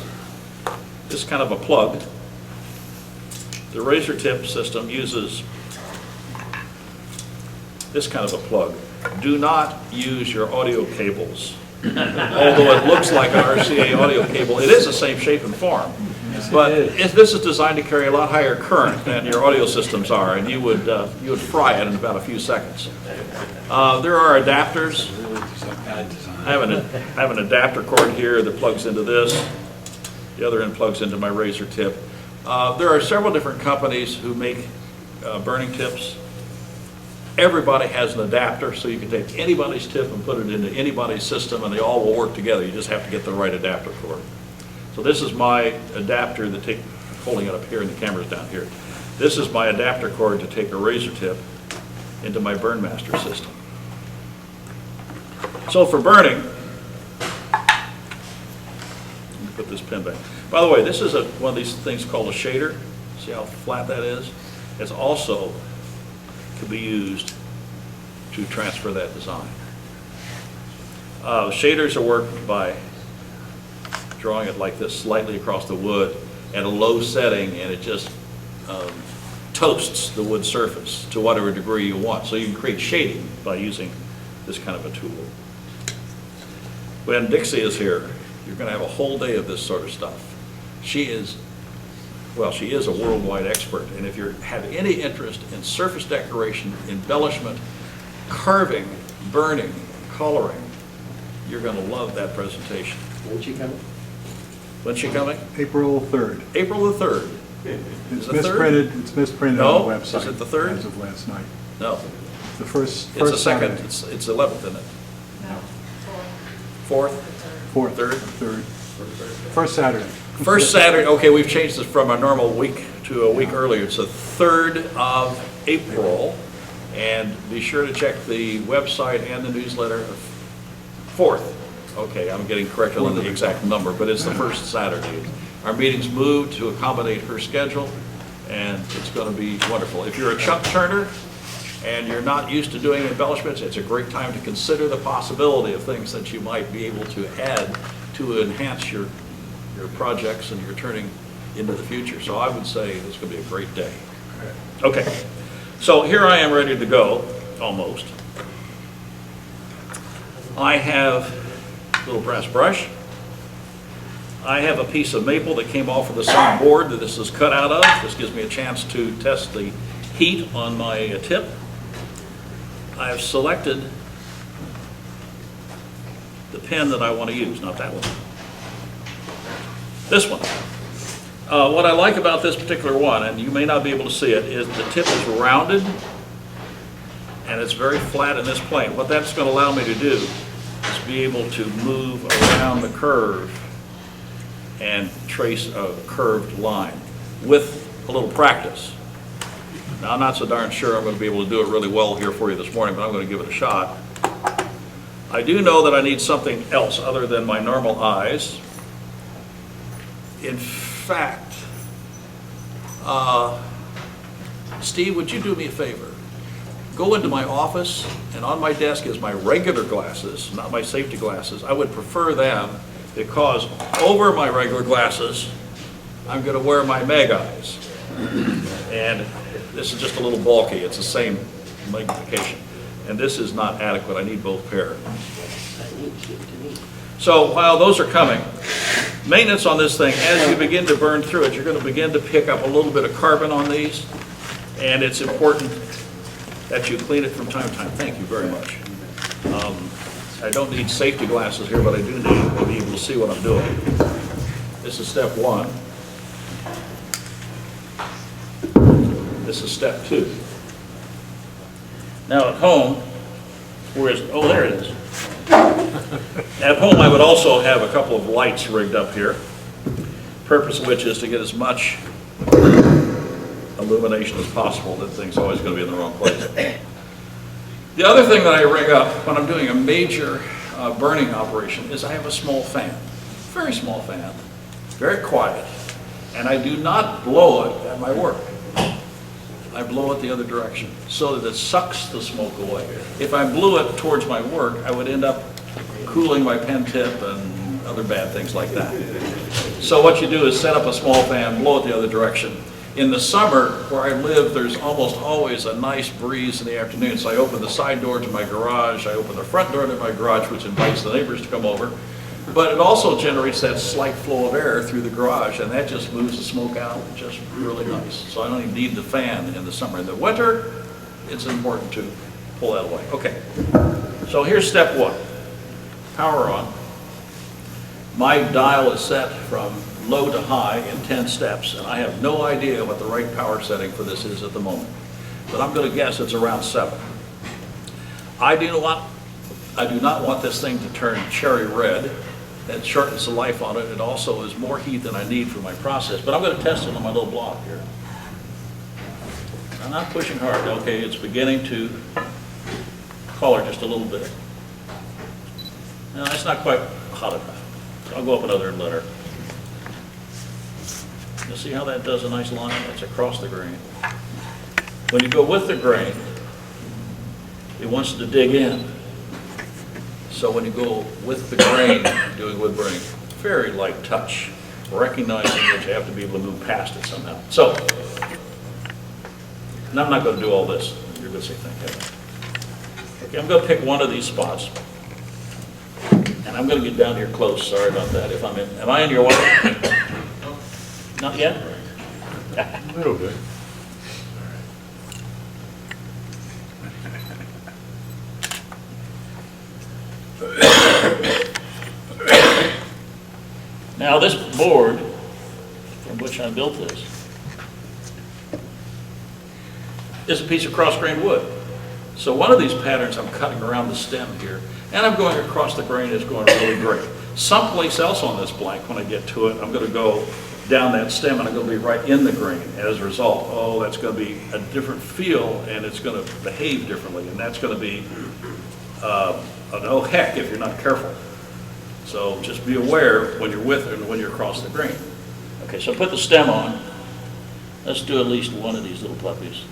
this kind of a plug. The Razor Tip system uses this kind of a plug. Do not use your audio cables. Although it looks like an RCA audio cable, it is the same shape and form. But this is designed to carry a lot higher current than your audio systems are, and you would fry it in about a few seconds. There are adapters. I have an adapter cord here that plugs into this. The other end plugs into my Razor Tip. There are several different companies who make burning tips. Everybody has an adapter, so you can take anybody's tip and put it into anybody's system, and they all will work together. You just have to get the right adapter cord. So this is my adapter that I'm holding it up here, and the camera's down here. This is my adapter cord to take a Razor Tip into my Burnmaster system. So for burning, let me put this pen back. By the way, this is one of these things called a shader. See how flat that is? It's also could be used to transfer that design. Shaders are worked by drawing it like this slightly across the wood at a low setting, and it just toasts the wood surface to whatever degree you want. So you can create shading by using this kind of a tool. When Dixie is here, you're going to have a whole day of this sort of stuff. She is a worldwide expert, and if you have any interest in surface decoration, embellishment, carving, burning, coloring, you're going to love that presentation. When's she coming? When's she coming? April 3rd. April the 3rd. It's the third? misprinted. It's misprinted No? on the website. Is it the 3rd? As of last night. No, The first it's the second. Saturday. It's 11th, isn't it? No. 4th? Fourth. Third? Third. First Saturday. First Saturday, okay, we've changed this from a normal week to a week earlier. It's the 3rd of April, and be sure to check the website and the newsletter. 4th, okay, I'm getting corrected on the exact number, but it's the first Saturday. Our meeting's moved to accommodate her schedule, and it's going to be wonderful. If you're a chuck turner and you're not used to doing embellishments, it's a great time to consider the possibility of things that you might be able to add to enhance your projects and your turning into the future. So I would say it's going to be a great day. Okay, so here I am ready to go, almost. I have a little brass brush. I have a piece of maple that came off of the same board that this is cut out of. This gives me a chance to test the heat on my tip. I have selected the pen that I want to use, not that one. This one. What I like about this particular one, and you may not be able to see it, is the tip is rounded and it's very flat in this plane. What that's going to allow me to do is be able to move around the curve and trace a curved line with a little practice. Now, I'm not so darn sure I'm going to be able to do it really well here for you this morning, but I'm going to give it a shot. I do know that I need something else other than my normal eyes. In fact, Steve, would you do me a favor? Go into my office, and on my desk is my regular glasses, not my safety glasses. I would prefer them because over my regular glasses, I'm going to wear my mag eyes. And this is just a little bulky. It's the same magnification. And this is not adequate. I need both pair. So while those are coming, maintenance on this thing, as you begin to burn through it, you're going to begin to pick up a little bit of carbon on these. And it's important that you clean it from time to time. Thank you very much. I don't need safety glasses here, but I do need to be able to see what I'm doing. This is step one. This is step two. Now at home, where is it? Oh, there it is. At home, I would also have a couple of lights rigged up here, purpose of which is to get as much illumination as possible. That thing's always going to be in the wrong place. The other thing that I rig up when I'm doing a major burning operation is I have a small fan, very small fan, very quiet, and I do not blow it at my work. I blow it the other direction so that it sucks the smoke away. If I blew it towards my work, I would end up cooling my pen tip and other bad things like that. So what you do is set up a small fan, blow it the other direction. In the summer, where I live, there's almost always a nice breeze in the afternoon, so I open the side door to my garage, I open the front door to my garage, which invites the neighbors to come over. But it also generates that slight flow of air through the garage, and that just moves the smoke out just really nice. So I don't even need the fan in the summer. In the winter, it's important to pull that away. Okay, so here's step one. Power on. My dial is set from low to high in 10 steps, and I have no idea what the right power setting for this is at the moment. But I'm going to guess it's around 7. I do not want this thing to turn cherry red. That shortens the life on it. It also is more heat than I need for my process. But I'm going to test it on my little block here. I'm not pushing hard. Okay, it's beginning to color just a little bit. No, it's not quite hot enough. So I'll go up another letter. You see how that does a nice line? It's across the grain. When you go with the grain, it wants to dig in. So when you go with the grain, doing wood burning, very light touch, recognizing that you have to be able to move past it somehow. So, and I'm not going to do all this. You're going to say, thank you. Okay, I'm going to pick one of these spots. And I'm going to get down here close. Sorry about that. If I'm in, am I in your way? Not yet? A little bit. Now this board, from which I built this, is a piece of cross-grained wood. So one of these patterns I'm cutting around the stem here, and I'm going across the grain, it's going really great. Someplace else on this blank, when I get to it, I'm going to go down that stem and I'm going to be right in the grain. As a result, oh, that's going to be a different feel and it's going to behave differently, and that's going to be an oh heck if you're not careful. So just be aware when you're with it and when you're across the grain. Okay, so put the stem on. Let's do at least one of these little puppies.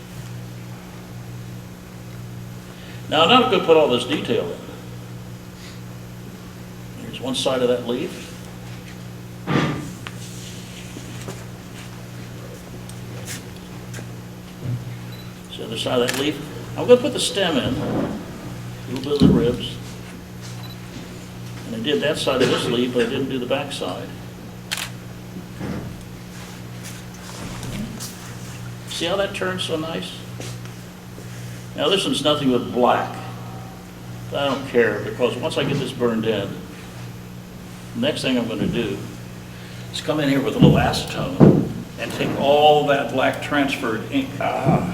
Now I'm not going to put all this detail in. Here's one side of that leaf. other side of that leaf. I'm going to put the stem in, a little bit of the ribs. And I did that side of this leaf, but I didn't do the back side. See how that turns so nice? Now this one's nothing but black. But I don't care, because once I get this burned in, the next thing I'm going to do is come in here with a little acetone and take all that black transferred ink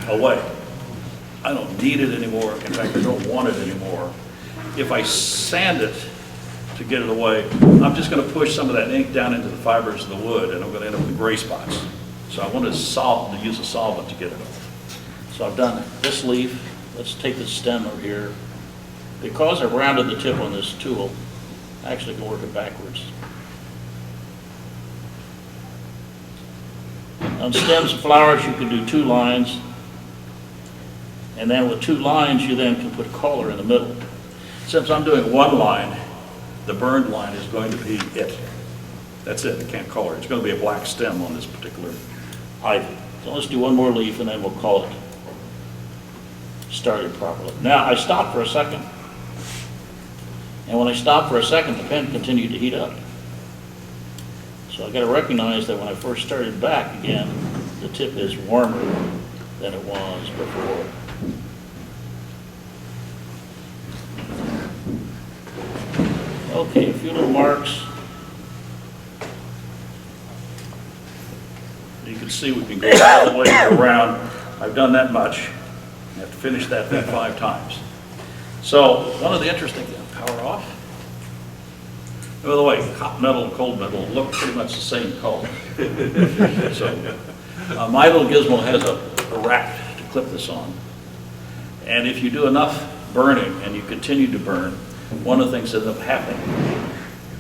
away. I don't need it anymore. In fact, I don't want it anymore. If I sand it to get it away, I'm just going to push some of that ink down into the fibers of the wood, and I'm going to end up with gray spots. So I want to use a solvent to get it off. So I've done this leaf. Let's take the stem over here. Because I've rounded the tip on this tool, I actually can work it backwards. On stems and flowers, you can do 2 lines. And then with 2 lines, you then can put color in the middle. Since I'm doing 1 line, the burned line is going to be it. That's it, I can't color. It's going to be a black stem on this particular ivy. So let's do 1 more leaf and then we'll call it started properly. Now I stopped for a second. And when I stopped for a second, the pen continued to heat up. So I got to recognize that when I first started back again, the tip is warmer than it was before. Okay, a few little marks. You can see we can go all the way around. I've done that much. I have to finish that thing 5 times. So one of the interesting things, power off. By the way, hot metal and cold metal look pretty much the same color. So my little gizmo has a rack to clip this on. And if you do enough burning and you continue to burn, one of the things that ends up happening,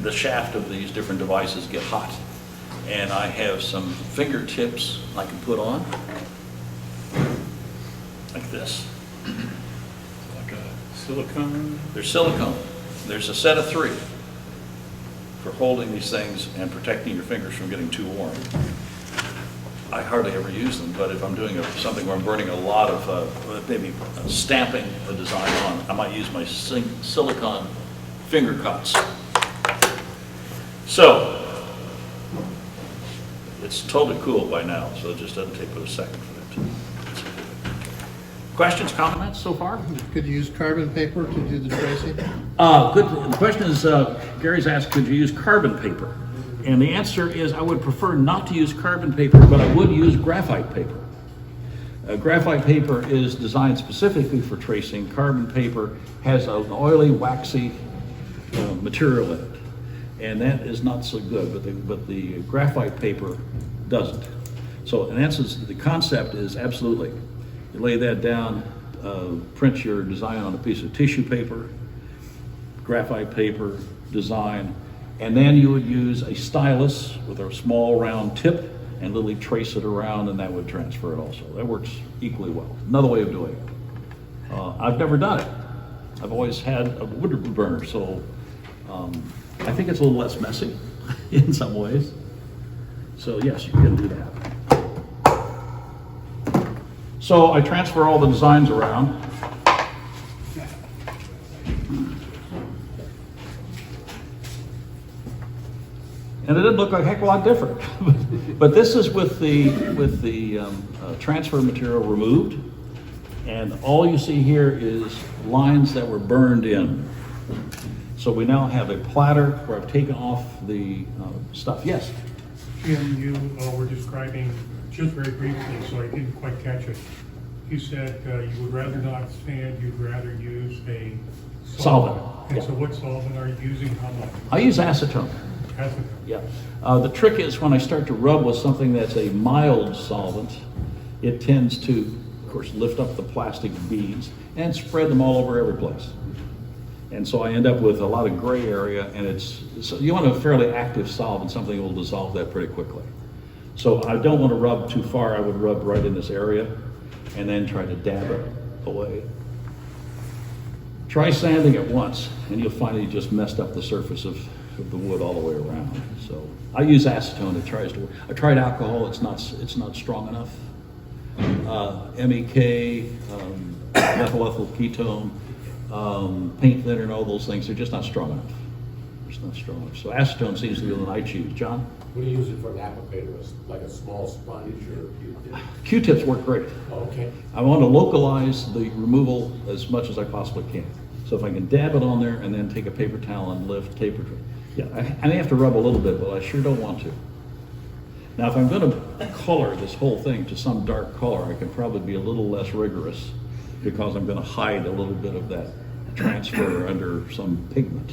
the shaft of these different devices get hot. And I have some fingertips I can put on, like this. Like a silicone. There's silicone. There's a set of 3 for holding these things and protecting your fingers from getting too warm. I hardly ever use them, but if I'm doing something where I'm burning a lot of, maybe stamping a design on, I might use my silicone finger cuts. So, it's totally cool by now, so it just doesn't take but a second for that to. Questions, comments so far? Could you use carbon paper to do the tracing? Good. The question is, Gary's asked, could you use carbon paper? And the answer is, I would prefer not to use carbon paper, but I would use graphite paper. Graphite paper is designed specifically for tracing. Carbon paper has an oily, waxy material in it. And that is not so good, but the graphite paper doesn't. So in essence, the concept is absolutely, you lay that down, print your design on a piece of tissue paper, graphite paper, design, and then you would use a stylus with a small round tip and literally trace it around, and that would transfer it also. That works equally well. Another way of doing it. I've never done it. I've always had a wood burner, so I think it's a little less messy in some ways. So yes, you can do that. So I transfer all the designs around. And it didn't look like a heck of a lot different. But this is with the transfer material removed. And all you see here is lines that were burned in. So we now have a platter where I've taken off the stuff. Yes? Jim, you were describing, just very briefly, so I didn't quite catch it. You said you would rather not sand, you'd rather use a solvent. And so what solvent are you using? How much? I use acetone. Acetone. Yeah. The trick is when I start to rub with something that's a mild solvent, it tends to, of course, lift up the plastic beads and spread them all over every place. And so I end up with a lot of gray area, and so you want a fairly active solvent, something that will dissolve that pretty quickly. So I don't want to rub too far. I would rub right in this area and then try to dab it away. Try sanding it once, and you'll find that you just messed up the surface of the wood all the way around. So I use acetone. It tries to work. I tried alcohol. It's not strong enough. MEK, methyl ethyl ketone, paint thinner, and all those things, they're just not strong enough. Just not strong enough. So acetone seems to be the one I choose. John? What do you use it for an applicator, like a small sponge or? Q-tips work great. Oh, okay. I want to localize the removal as much as I possibly can. So if I can dab it on there and then take a paper towel and lift, taper it. Yeah, I may have to rub a little bit, but I sure don't want to. Now, if I'm going to color this whole thing to some dark color, I can probably be a little less rigorous because I'm going to hide a little bit of that transfer under some pigment,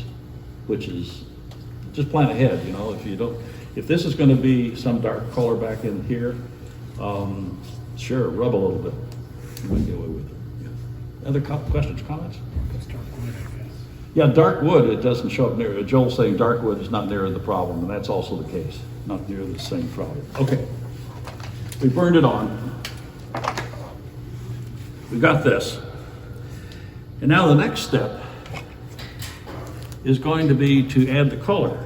which is just plan ahead, you know. If this is going to be some dark color back in here, sure, rub a little bit. You might get away with it. Yeah. Other questions, comments? Yeah, dark wood, it doesn't show up near, Joel's saying dark wood is not near the problem, and that's also the case, not near the same problem. Okay, we burned it on. We got this. And now the next step is going to be to add the color.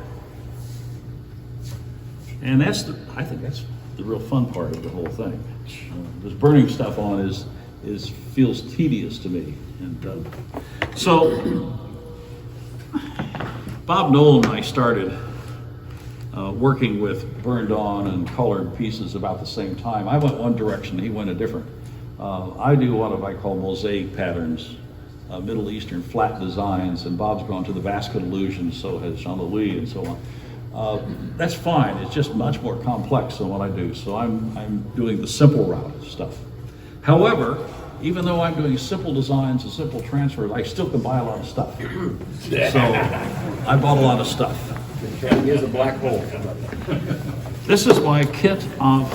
And I think that's the real fun part of the whole thing. This burning stuff on feels tedious to me. And so Bob Nolan and I started working with burned on and colored pieces about the same time. I went one direction, he went a different. I do what I call mosaic patterns, Middle Eastern flat designs, and Bob's gone to the vascular illusions, so has Jean-Louis and so on. That's fine, it's just much more complex than what I do, so I'm doing the simple route of stuff. However, even though I'm doing simple designs and simple transfers, I still can buy a lot of stuff. So I bought a lot of stuff. Here's a black hole. This is my kit of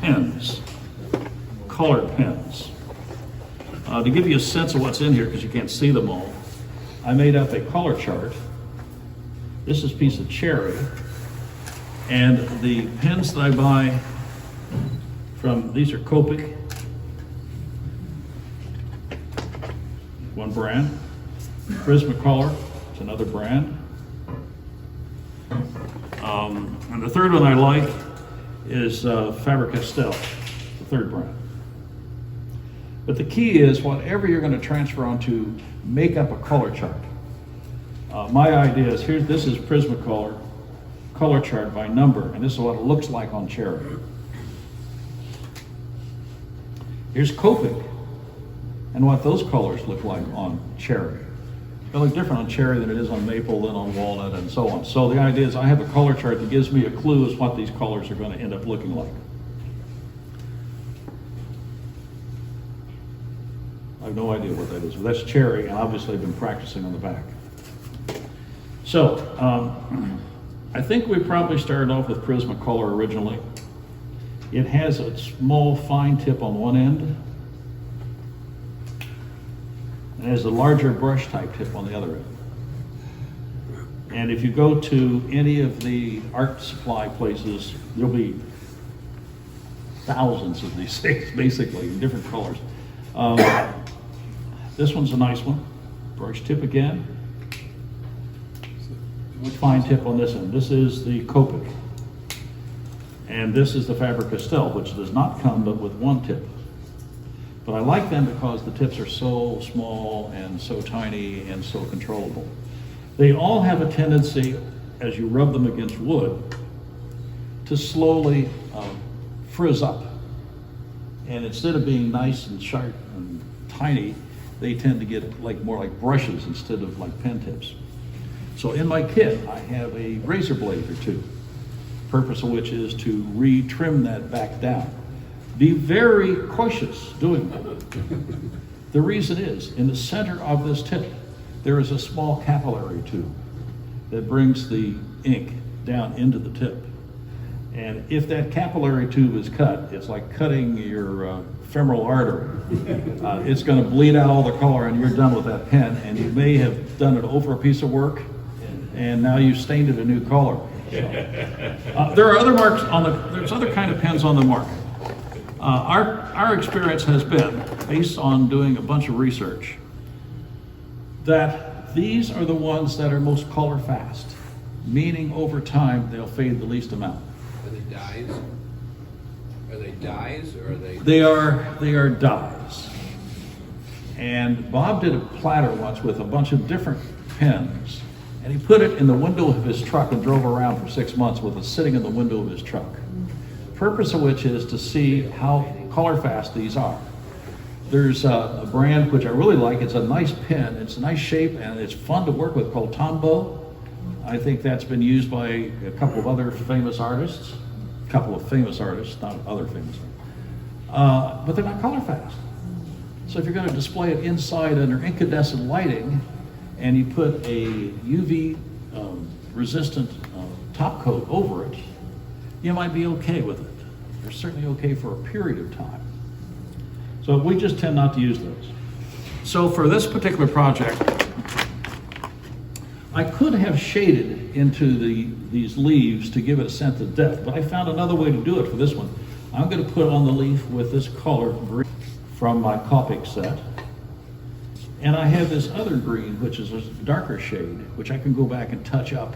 pens, colored pens. To give you a sense of what's in here, because you can't see them all, I made up a color chart. This is a piece of cherry. And the pens that I buy these are Copic, one brand. Prismacolor, it's another brand. And the third one I like is Faber-Castell, the third brand. But the key is whatever you're going to transfer onto, make up a color chart. My idea is this is Prismacolor color chart by number, and this is what it looks like on cherry. Here's Copic, and what those colors look like on cherry. They look different on cherry than it is on maple, then on walnut, and so on. So the idea is I have a color chart that gives me a clue as what these colors are going to end up looking like. I have no idea what that is, but that's cherry, and obviously I've been practicing on the back. So, I think we probably started off with Prismacolor originally. It has a small fine tip on one end. It has a larger brush type tip on the other end. And if you go to any of the art supply places, there'll be thousands of these things, basically, in different colors. This one's a nice one. Brush tip again. Fine tip on this one. This is the Copic. And this is the Faber-Castell, which does not come but with one tip. But I like them because the tips are so small and so tiny and so controllable. They all have a tendency, as you rub them against wood, to slowly frizz up. And instead of being nice and sharp and tiny, they tend to get more like brushes instead of like pen tips. So in my kit, I have a razor blade or two, purpose of which is to re-trim that back down. Be very cautious doing that. The reason is, in the center of this tip, there is a small capillary tube that brings the ink down into the tip. And if that capillary tube is cut, it's like cutting your femoral artery. It's going to bleed out all the color and you're done with that pen, and you may have done it over a piece of work and now you've stained it a new color. So, there are other marks there's other kind of pens on the market. Our experience has been, based on doing a bunch of research, that these are the ones that are most color fast, meaning over time they'll fade the least amount. Are they dyes? Are they dyes or are they? They are dyes. And Bob did a platter once with a bunch of different pens, and he put it in the window of his truck and drove around for 6 months with it sitting in the window of his truck. Purpose of which is to see how color fast these are. There's a brand which I really like. It's a nice pen. It's a nice shape and it's fun to work with called Tombow. I think that's been used by a couple of other famous artists. A couple of famous artists, not other famous artists. But they're not color fast. So if you're going to display it inside under incandescent lighting and you put a UV resistant top coat over it, you might be okay with it. They're certainly okay for a period of time. So we just tend not to use those. So for this particular project, I could have shaded into these leaves to give it a sense of depth, but I found another way to do it for this one. I'm going to put on the leaf with this color green from my Copic set. And I have this other green, which is a darker shade, which I can go back and touch up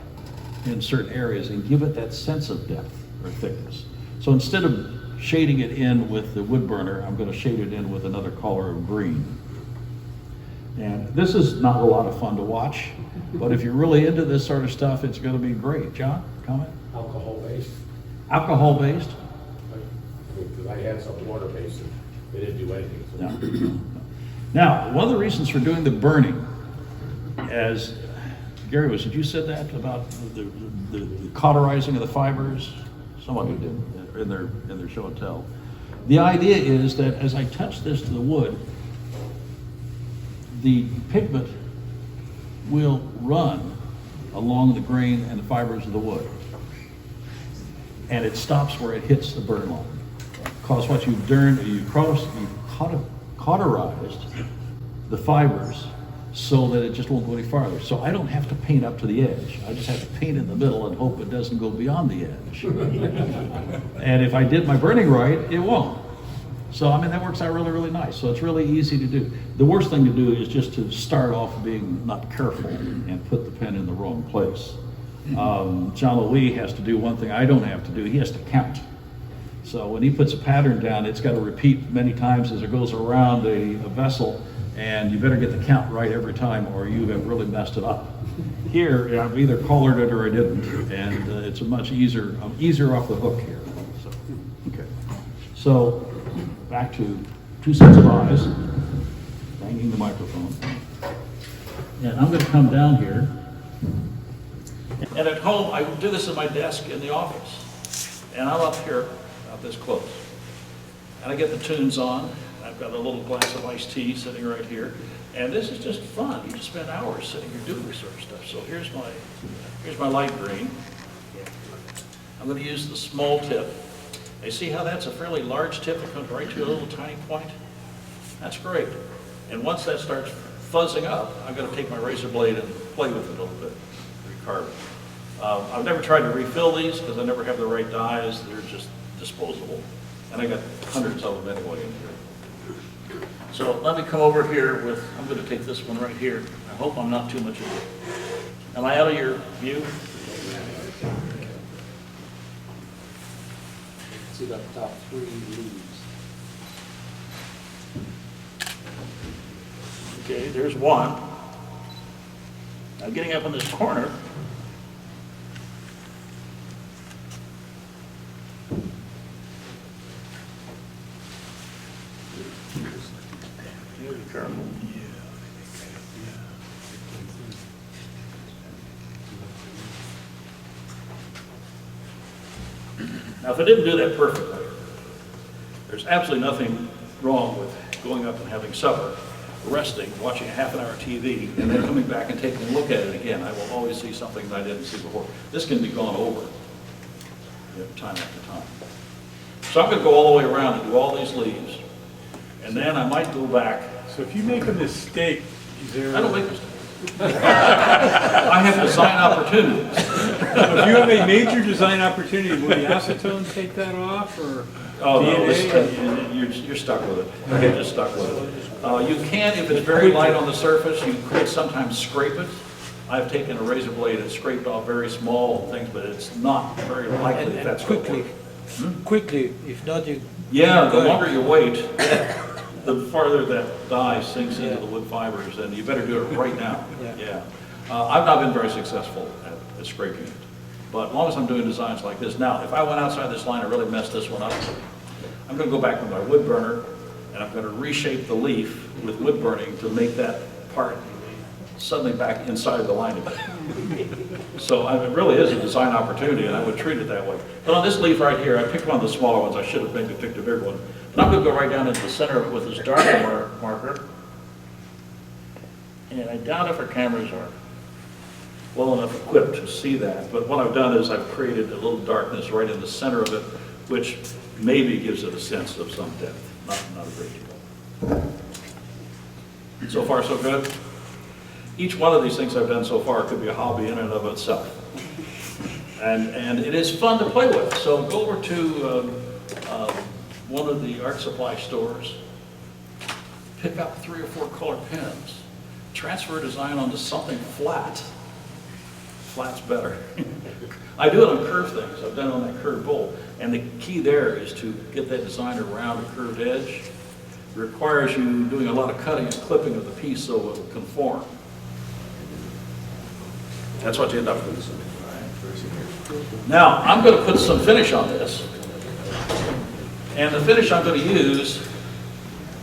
in certain areas and give it that sense of depth or thickness. So instead of shading it in with the wood burner, I'm going to shade it in with another color of green. And this is not a lot of fun to watch, but if you're really into this sort of stuff, it's going to be great. John, comment? Alcohol-based. Alcohol-based? Because I had some water-based and they didn't do anything. So. No. Now, one of the reasons for doing the burning, as Gary was, did you said that about the cauterizing of the fibers? Someone who did in their show and tell. The idea is that as I touch this to the wood, the pigment will run along the grain and the fibers of the wood. And it stops where it hits the burn line. Because what you've done, cauterized the fibers so that it just won't go any farther. So I don't have to paint up to the edge. I just have to paint in the middle and hope it doesn't go beyond the edge. And if I did my burning right, it won't. So, I mean, that works out really, really nice. So it's really easy to do. The worst thing to do is just to start off being not careful and put the pen in the wrong place. John Louis has to do one thing I don't have to do. He has to count. So when he puts a pattern down, it's got to repeat many times as it goes around a vessel, and you better get the count right every time or you have really messed it up. Here, I've either colored it or I didn't, and it's a much easier, I'm easier off the hook here. So, okay. So, back to 2 sets of eyes, banging the microphone. And I'm going to come down here. And at home, I do this at my desk in the office. And I'm up here, about this close. And I get the tunes on. I've got a little glass of iced tea sitting right here. And this is just fun. You just spend hours sitting here doing this sort of stuff. So here's my light green. I'm going to use the small tip. You see how that's a fairly large tip that comes right to a little tiny point? That's great. And once that starts fuzzing up, I'm going to take my razor blade and play with it a little bit, recarve it. I've never tried to refill these because I never have the right dyes. They're just disposable. And I got hundreds of them anyway in here. So let me come over here with, I'm going to take this one right here. I hope I'm not too much of it. Am I out of your view? See the top 3 leaves. Okay, there's one. Now getting up in this corner, be careful. Now, if I didn't do that perfectly, there's absolutely nothing wrong with going up and having supper, resting, watching a half-an-hour TV, and then coming back and taking a look at it again. I will always see something that I didn't see before. This can be gone over time after time. So I'm going to go all the way around and do all these leaves, and then I might go back. So if you make a mistake, is there? I don't make mistakes. I have design opportunities. If you have a major design opportunity, will the acetone take that off, or Oh, no, DNA? you're stuck with it. You're just stuck with it. You can, if it's very light on the surface, you could sometimes scrape it. I've taken a razor blade and scraped off very small things, but it's not very likely that that's going to work. quickly. If not, you. Yeah, keep the going. longer you wait, the farther that dye sinks into the wood fibers, and you better do it right now. Yeah. I've not been very successful at scraping it, but as long as I'm doing designs like this. Now, if I went outside this line and really messed this one up, I'm going to go back with my wood burner, and I'm going to reshape the leaf with wood burning to make that part suddenly back inside the line again. So it really is a design opportunity, and I would treat it that way. But on this leaf right here, I picked one of the smaller ones. I should have maybe picked a bigger one. But I'm going to go right down into the center of it with this darker marker. And I doubt if our cameras are well enough equipped to see that. But what I've done is I've created a little darkness right in the center of it, which maybe gives it a sense of some depth. Not a great deal. So far, so good. Each one of these things I've done so far could be a hobby in and of itself. And it is fun to play with. So go over to one of the art supply stores, pick up 3 or 4 color pens, transfer a design onto something flat. Flat's better. I do it on curved things. I've done it on that curved bowl. And the key there is to get that design around a curved edge. It requires you doing a lot of cutting and clipping of the piece so it will conform. That's what you end up with. Now, I'm going to put some finish on this. And the finish I'm going to use,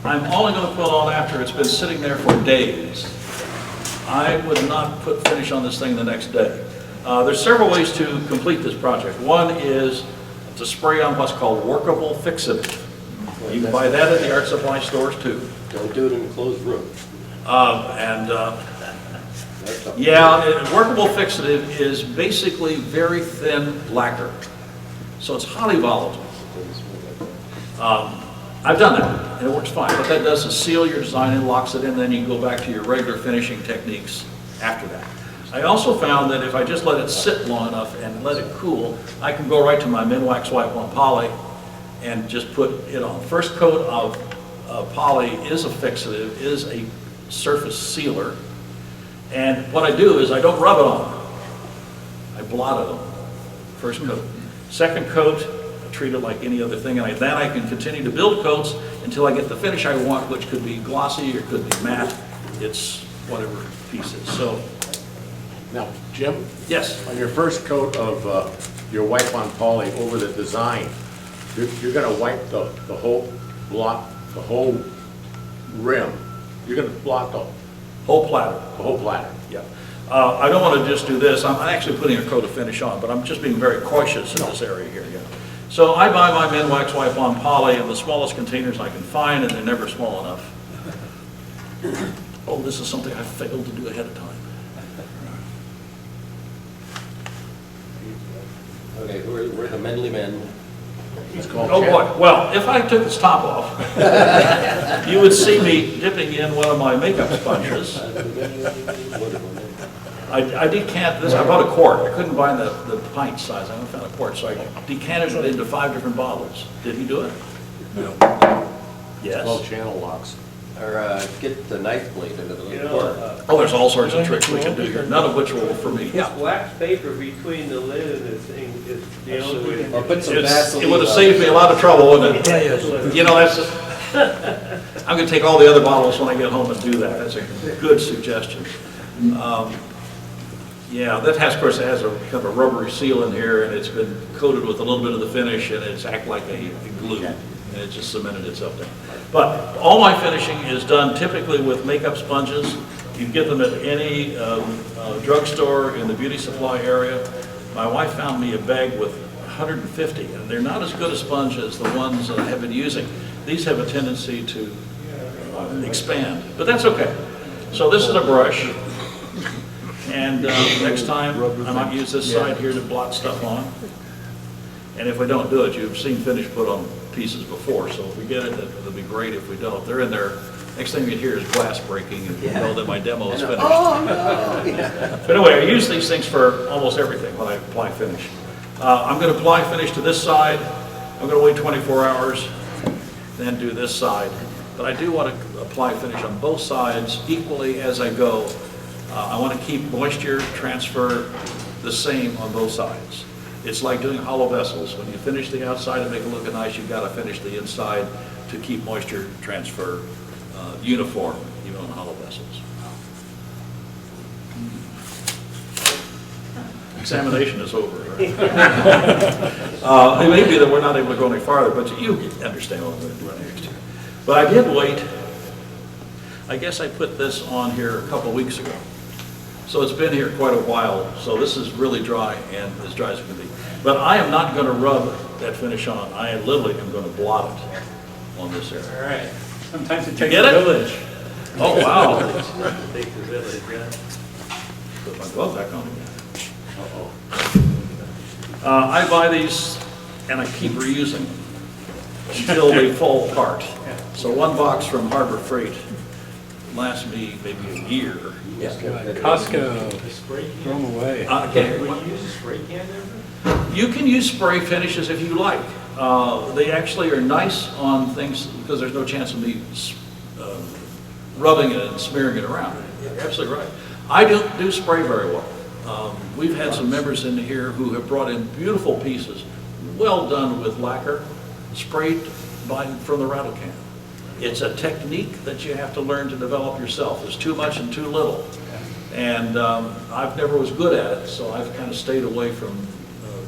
I'm only going to put on after it's been sitting there for days. I would not put finish on this thing the next day. There's several ways to complete this project. One is to spray on what's called workable fixative. You can buy that at the art supply stores too. Don't do it in a closed room. Workable fixative is basically very thin lacquer. So it's highly volatile. I've done that, and it works fine. What that does is seal your design and locks it in, and then you can go back to your regular finishing techniques after that. I also found that if I just let it sit long enough and let it cool, I can go right to my Minwax Wipe on Poly and just put it on. First coat of poly is a fixative, is a surface sealer. And what I do is I don't rub it on. I blot it on. First coat. Second coat, I treat it like any other thing, and then I can continue to build coats until I get the finish I want, which could be glossy or could be matte. It's whatever piece is. So, Now, Jim, yes. on your first coat of your wipe on poly over the design, you're going to wipe the whole block, the whole rim. You're going to blot the Whole platter. whole platter. Yeah. I don't want to just do this. I'm actually putting a coat of finish on, but I'm just being very cautious in this area here. Yeah. So I buy my Minwax Wipe on Poly in the smallest containers I can find, and they're never small enough. Oh, this is something I failed to do ahead of time. Okay, we're the Menly Men. It's called Oh boy, well, if I took its top off, you would see me dipping in one of my makeup sponges. I decant this, I bought a quart. I couldn't buy the pint size, I only found a quart, so I decanted it into 5 different bottles. Did he do it? No. Yes. It's called channel locks. Or get the knife blade into the little corner. Oh, there's all sorts of tricks we can do here, none of which will for me. Put wax paper between the lid and the thing is the only way. Or put some It Vaseline. would have saved me a lot of trouble, wouldn't it? You know, that's, I'm gonna take all the other bottles when I get home and do that. That's a good suggestion. Yeah, that has, of course, it has a kind of a rubbery seal in here, and it's been coated with a little bit of the finish, and it's act like a glue, and it just cemented itself down. But all my finishing is done typically with makeup sponges. You get them at any drugstore in the beauty supply area. My wife found me a bag with 150, and they're not as good a sponge as the ones that I have been using. These have a tendency to expand, but that's okay. So this is a brush. And next time, I might use this side here to blot stuff on. And if we don't do it, you've seen finish put on pieces before, so if we get it, it'll be great. If we don't, they're in there. Next thing you hear is glass breaking, and you know that my demo is finished. Oh, no. But anyway, I use these things for almost everything when I apply finish. I'm going to apply finish to this side. I'm going to wait 24 hours, then do this side. But I do want to apply finish on both sides equally as I go. I want to keep moisture transfer the same on both sides. It's like doing hollow vessels. When you finish the outside to make it look nice, you've got to finish the inside to keep moisture transfer uniform, even on hollow vessels. Examination is over. Right? It may be that we're not able to go any farther, but you understand what I'm going to do next year. But I did wait. I guess I put this on here a couple weeks ago. So it's been here quite a while. So this is really dry and as dry as it can be. But I am not going to rub that finish on. I literally am going to blot it on this area. All right. Sometimes it takes Get a it? village. Oh, wow. Take the village, yeah. Put my glove back on again. I buy these and I keep reusing them until they fall apart. So one box from Harbor Freight lasts me maybe a year. Costco, throw them away. Okay. Would you use a spray can ever? You can use spray finishes if you like. They actually are nice on things because there's no chance of me rubbing it and smearing it around. You're absolutely right. I don't do spray very well. We've had some members in here who have brought in beautiful pieces, well done with lacquer, sprayed from the rattle can. It's a technique that you have to learn to develop yourself. There's too much and too little. And I've never was good at it, so I've kind of stayed away from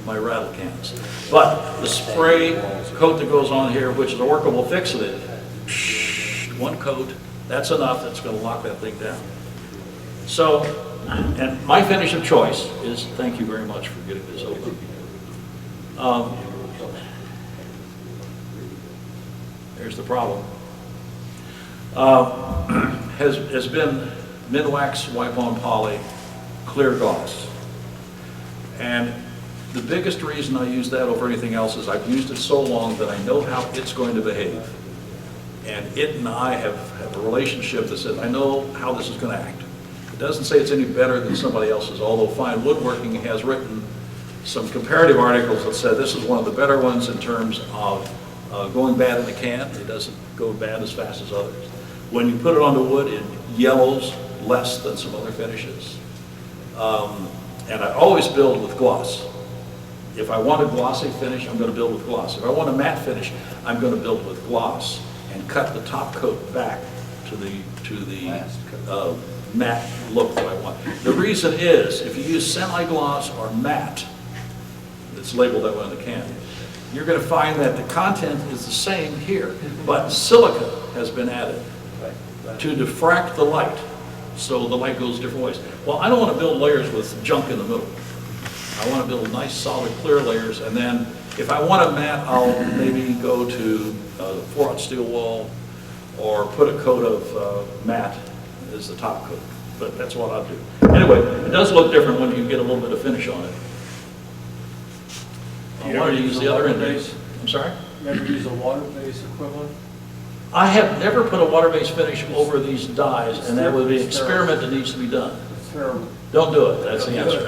my rattle cans. But the spray coat that goes on here, which is a workable fix of it, one coat, that's enough. That's going to lock that thing down. So, and my finish of choice is, thank you very much for getting this open. There's the problem. Has been Minwax wipe-on poly clear gloss. And the biggest reason I use that over anything else is I've used it so long that I know how it's going to behave. And it and I have a relationship that says, I know how this is going to act. It doesn't say it's any better than somebody else's, although Fine Woodworking has written some comparative articles that said this is one of the better ones in terms of going bad in the can. It doesn't go bad as fast as others. When you put it on the wood, it yellows less than some other finishes. And I always build with gloss. If I want a glossy finish, I'm going to build with gloss. If I want a matte finish, I'm going to build with gloss and cut the top coat back to the matte look that I want. The reason is, if you use semi-gloss or matte, it's labeled that way on the can, you're going to find that the content is the same here, but silica has been added to diffract the light, so the light goes different ways. Well, I don't want to build layers with junk in the middle. I want to build nice, solid, clear layers, and then if I want a matte, I'll maybe go to 4/0 steel wool or put a coat of matte as the top coat. But that's what I'll do. Anyway, it does look different when you get a little bit of finish on it. I wanted to use the other end. I'm sorry? Never use a water-based equivalent? I have never put a water-based finish over these dyes, and that would be an experiment that needs to be done. It's terrible. Don't do it. That's the answer.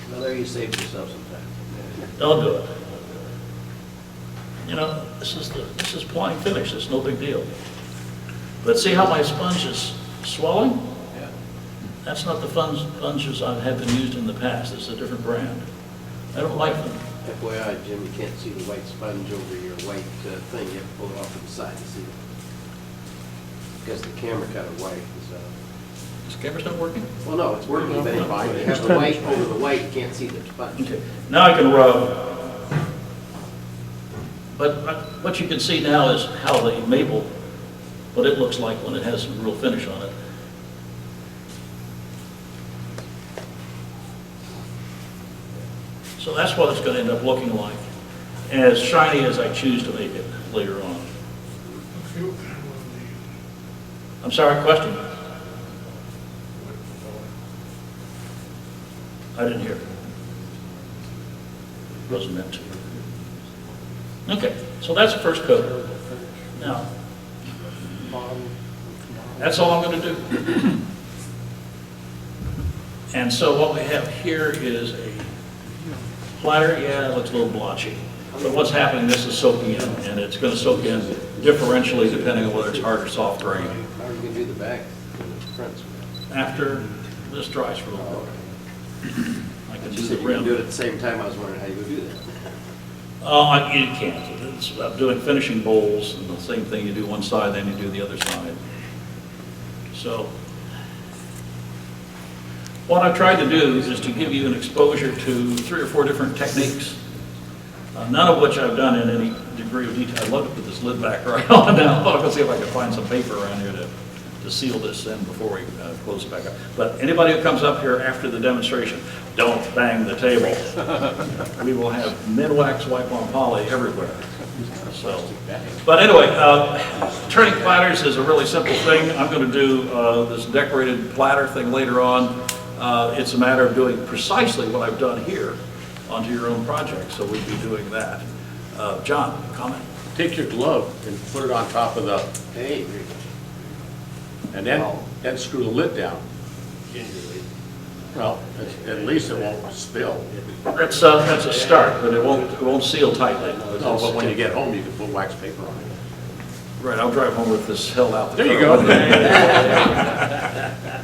Well, there you saved yourself some time. Don't do it. You know, this is applying finish. It's no big deal. But see how my sponge is swelling? Yeah. That's not the sponges I have been used in the past. It's a different brand. I don't like them. FYI, Jim, you can't see the white sponge over your white thing. You have to pull it off to the side to see it. Because the camera kind of white. This camera's not working? Well, no, it's working, but if you have the white over the white, you can't see the sponge. Okay. Now I can rub. But what you can see now is how the maple, what it looks like when it has some real finish on it. So that's what it's going to end up looking like, as shiny as I choose to make it later on. I'm sorry, question? I didn't hear. Wasn't meant to. Okay, so that's the first coat. Now, that's all I'm going to do. And so what we have here is a platter. Yeah, it looks a little blotchy. But what's happening, this is soaking in, and it's going to soak in differentially depending on whether it's hard or soft grain. How are you going to do the back and the front? After this dries for a little bit. I I can You do said the you can do it rim. at the same time, I was wondering how you would do that. You can't. It's about doing finishing bowls, and the same thing, you do one side, then you do the other side. So, what I've tried to do is to give you an exposure to 3 or 4 different techniques, none of which I've done in any degree of detail. I'd love to put this lid back right on now. I'm going to see if I can find some paper around here to seal this in before we close it back up. But anybody who comes up here after the demonstration, don't bang the table. We will have Minwax wipe-on poly everywhere. So, but anyway, turning platters is a really simple thing. I'm going to do this decorated platter thing later on. It's a matter of doing precisely what I've done here onto your own project, so we'd be doing that. John, comment? Take your glove and put it on top of the, Hey, and then screw the lid down. gingerly. Well, at least it won't spill. That's a start, but it won't seal tightly. No, but when you get home, you can put wax paper on it. Right, I'll drive home with this held out. There you go.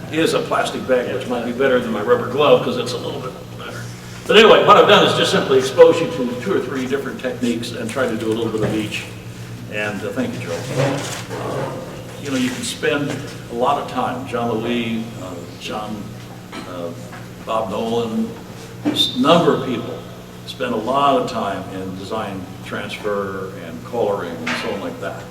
Here's a plastic bag, which might be better than my rubber glove because it's a little bit better. But anyway, what I've done is just simply expose you to 2 or 3 different techniques and try to do a little bit of each. And thank you, Joe. You know, you can spend a lot of time, John Louis, Bob Nolan, a number of people spend a lot of time in design transfer and coloring and so on like that.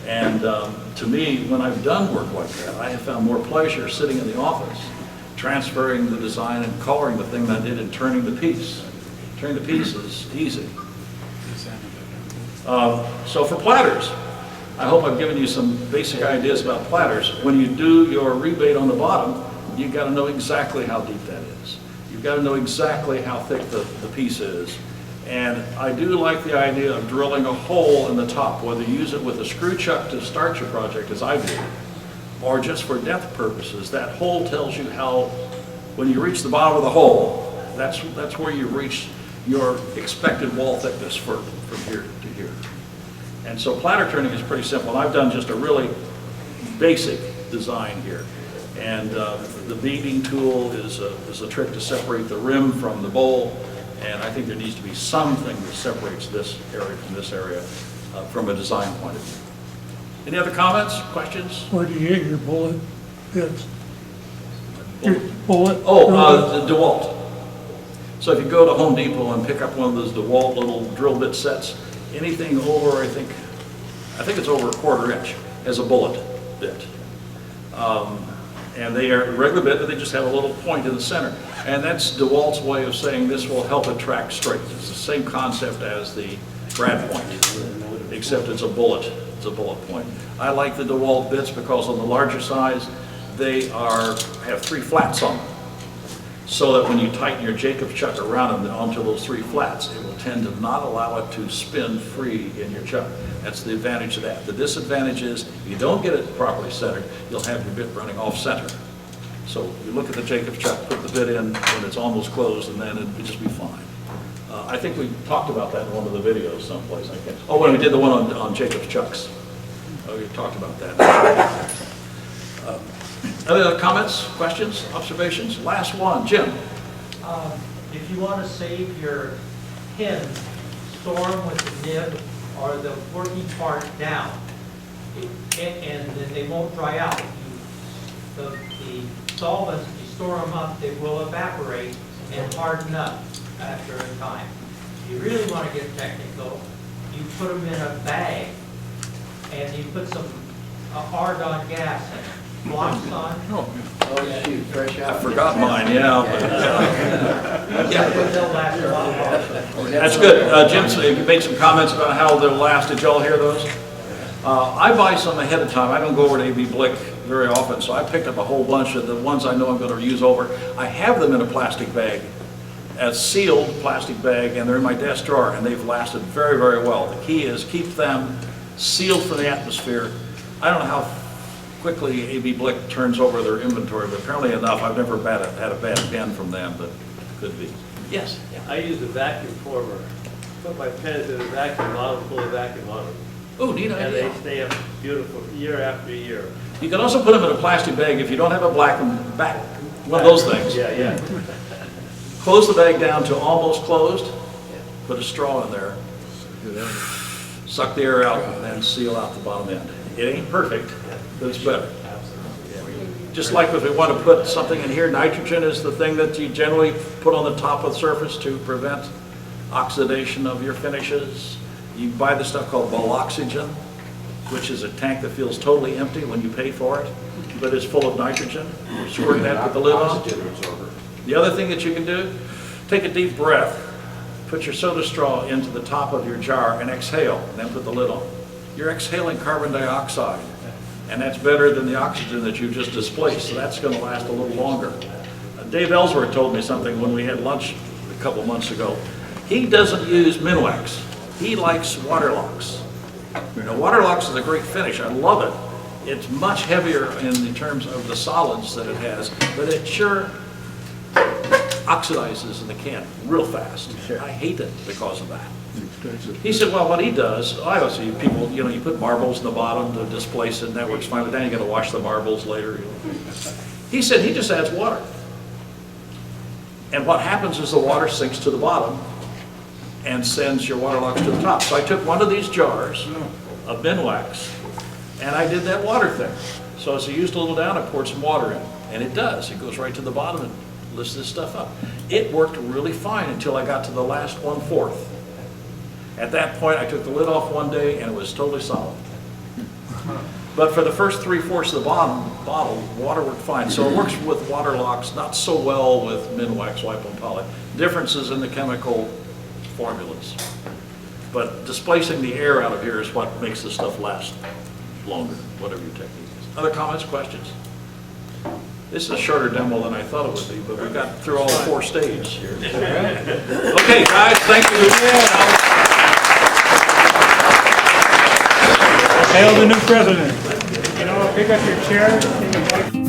And to me, when I've done work like that, I have found more pleasure sitting in the office, transferring the design and coloring the thing than I did in turning the piece. Turning the piece is easy. So for platters, I hope I've given you some basic ideas about platters. When you do your rebate on the bottom, you've got to know exactly how deep that is. You've got to know exactly how thick the piece is. And I do like the idea of drilling a hole in the top, whether you use it with a screw chuck to start your project, as I do, or just for depth purposes. That hole tells you how, when you reach the bottom of the hole, that's where you reach your expected wall thickness from here to here. And so platter turning is pretty simple. I've done just a really basic design here. And the beading tool is a trick to separate the rim from the bowl. And I think there needs to be something that separates this area from this area from a design point of view. Any other comments, questions? Where do you get your bullet bits? Your bullet? Oh, the DeWalt. So if you go to Home Depot and pick up one of those DeWalt little drill bit sets, anything over, I think it's over 1/4 inch as a bullet bit. And they are a regular bit, but they just have a little point in the center. And that's DeWalt's way of saying this will help it track straight. It's the same concept as the brad point, except it's a bullet. It's a bullet point. I like the DeWalt bits because on the larger size, they have 3 flats on them. So that when you tighten your Jacob's chuck around them onto those 3 flats, it will tend to not allow it to spin free in your chuck. That's the advantage of that. The disadvantage is if you don't get it properly centered, you'll have your bit running off center. So you look at the Jacob's chuck, put the bit in when it's almost closed, and then it'll just be fine. I think we talked about that in one of the videos someplace. Oh, when we did the one on Jacob's chucks. Oh, we talked about that. Other comments, questions, observations? Last one, Jim. If you want to save your pins, store them with the nib or the working part down, and then they won't dry out. The solvents, if you store them up, they will evaporate and harden up after a time. If you really want to get technical, you put them in a bag and you put some argon gas in it. Blocks on. Oh, shoot, fresh out. I forgot mine, yeah. They'll last a lot longer. That's good. Jim made some comments about how they'll last. Did y'all hear those? I buy some ahead of time. I don't go over to A.B. Blick very often, so I picked up a whole bunch of the ones I know I'm going to use over. I have them in a plastic bag, a sealed plastic bag, and they're in my desk drawer, and they've lasted very, very well. The key is keep them sealed from the atmosphere. I don't know how quickly A.B. Blick turns over their inventory, but apparently enough. I've never had a bad pen from them, but it could be. Yes? I use a vacuum former. Put my pens in a vacuum model, pull a vacuum on them. Oh, neat And idea. they stay up beautiful year after year. You can also put them in a plastic bag if you don't have a black and back, one of those things. Yeah. Close the bag down to almost closed, put a straw in there, suck the air out, and then seal out the bottom end. It ain't perfect, but it's better. Just like if we want to put something in here, nitrogen is the thing that you generally put on the top of the surface to prevent oxidation of your finishes. You buy this stuff called Oxygen, which is a tank that feels totally empty when you pay for it, but it's full of nitrogen. You squirt that with the lid on. The other thing that you can do, take a deep breath, put your soda straw into the top of your jar and exhale, and then put the lid on. You're exhaling carbon dioxide, and that's better than the oxygen that you just displaced, so that's going to last a little longer. Dave Ellsworth told me something when we had lunch a couple months ago. He doesn't use Minwax. He likes Waterlox. Now, Waterlox is a great finish. I love it. It's much heavier in terms of the solids that it has, but it sure oxidizes in the can real fast. I hate it because of that. He said, well, what he does, I always see people, you know, you put marbles in the bottom to displace it, and that works fine, but then you got to wash the marbles later. He said he just adds water. And what happens is the water sinks to the bottom and sends your Waterlox to the top. So I took one of these jars of Minwax, and I did that water thing. So as I used a little down, I poured some water in, and it does. It goes right to the bottom and lifts this stuff up. It worked really fine until I got to the last 1/4. At that point, I took the lid off one day, and it was totally solid. But for the first 3/4 of the bottle, water worked fine. So it works with Waterlox, not so well with Minwax Wipe On Poly. Differences in the chemical formulas. But displacing the air out of here is what makes this stuff last longer, whatever your technique is. Other comments, questions? This is a shorter demo than I thought it would be, but we got through all 4 stages here. Okay, guys, thank you. Hail the new president. You know, pick up your chair, take a bite.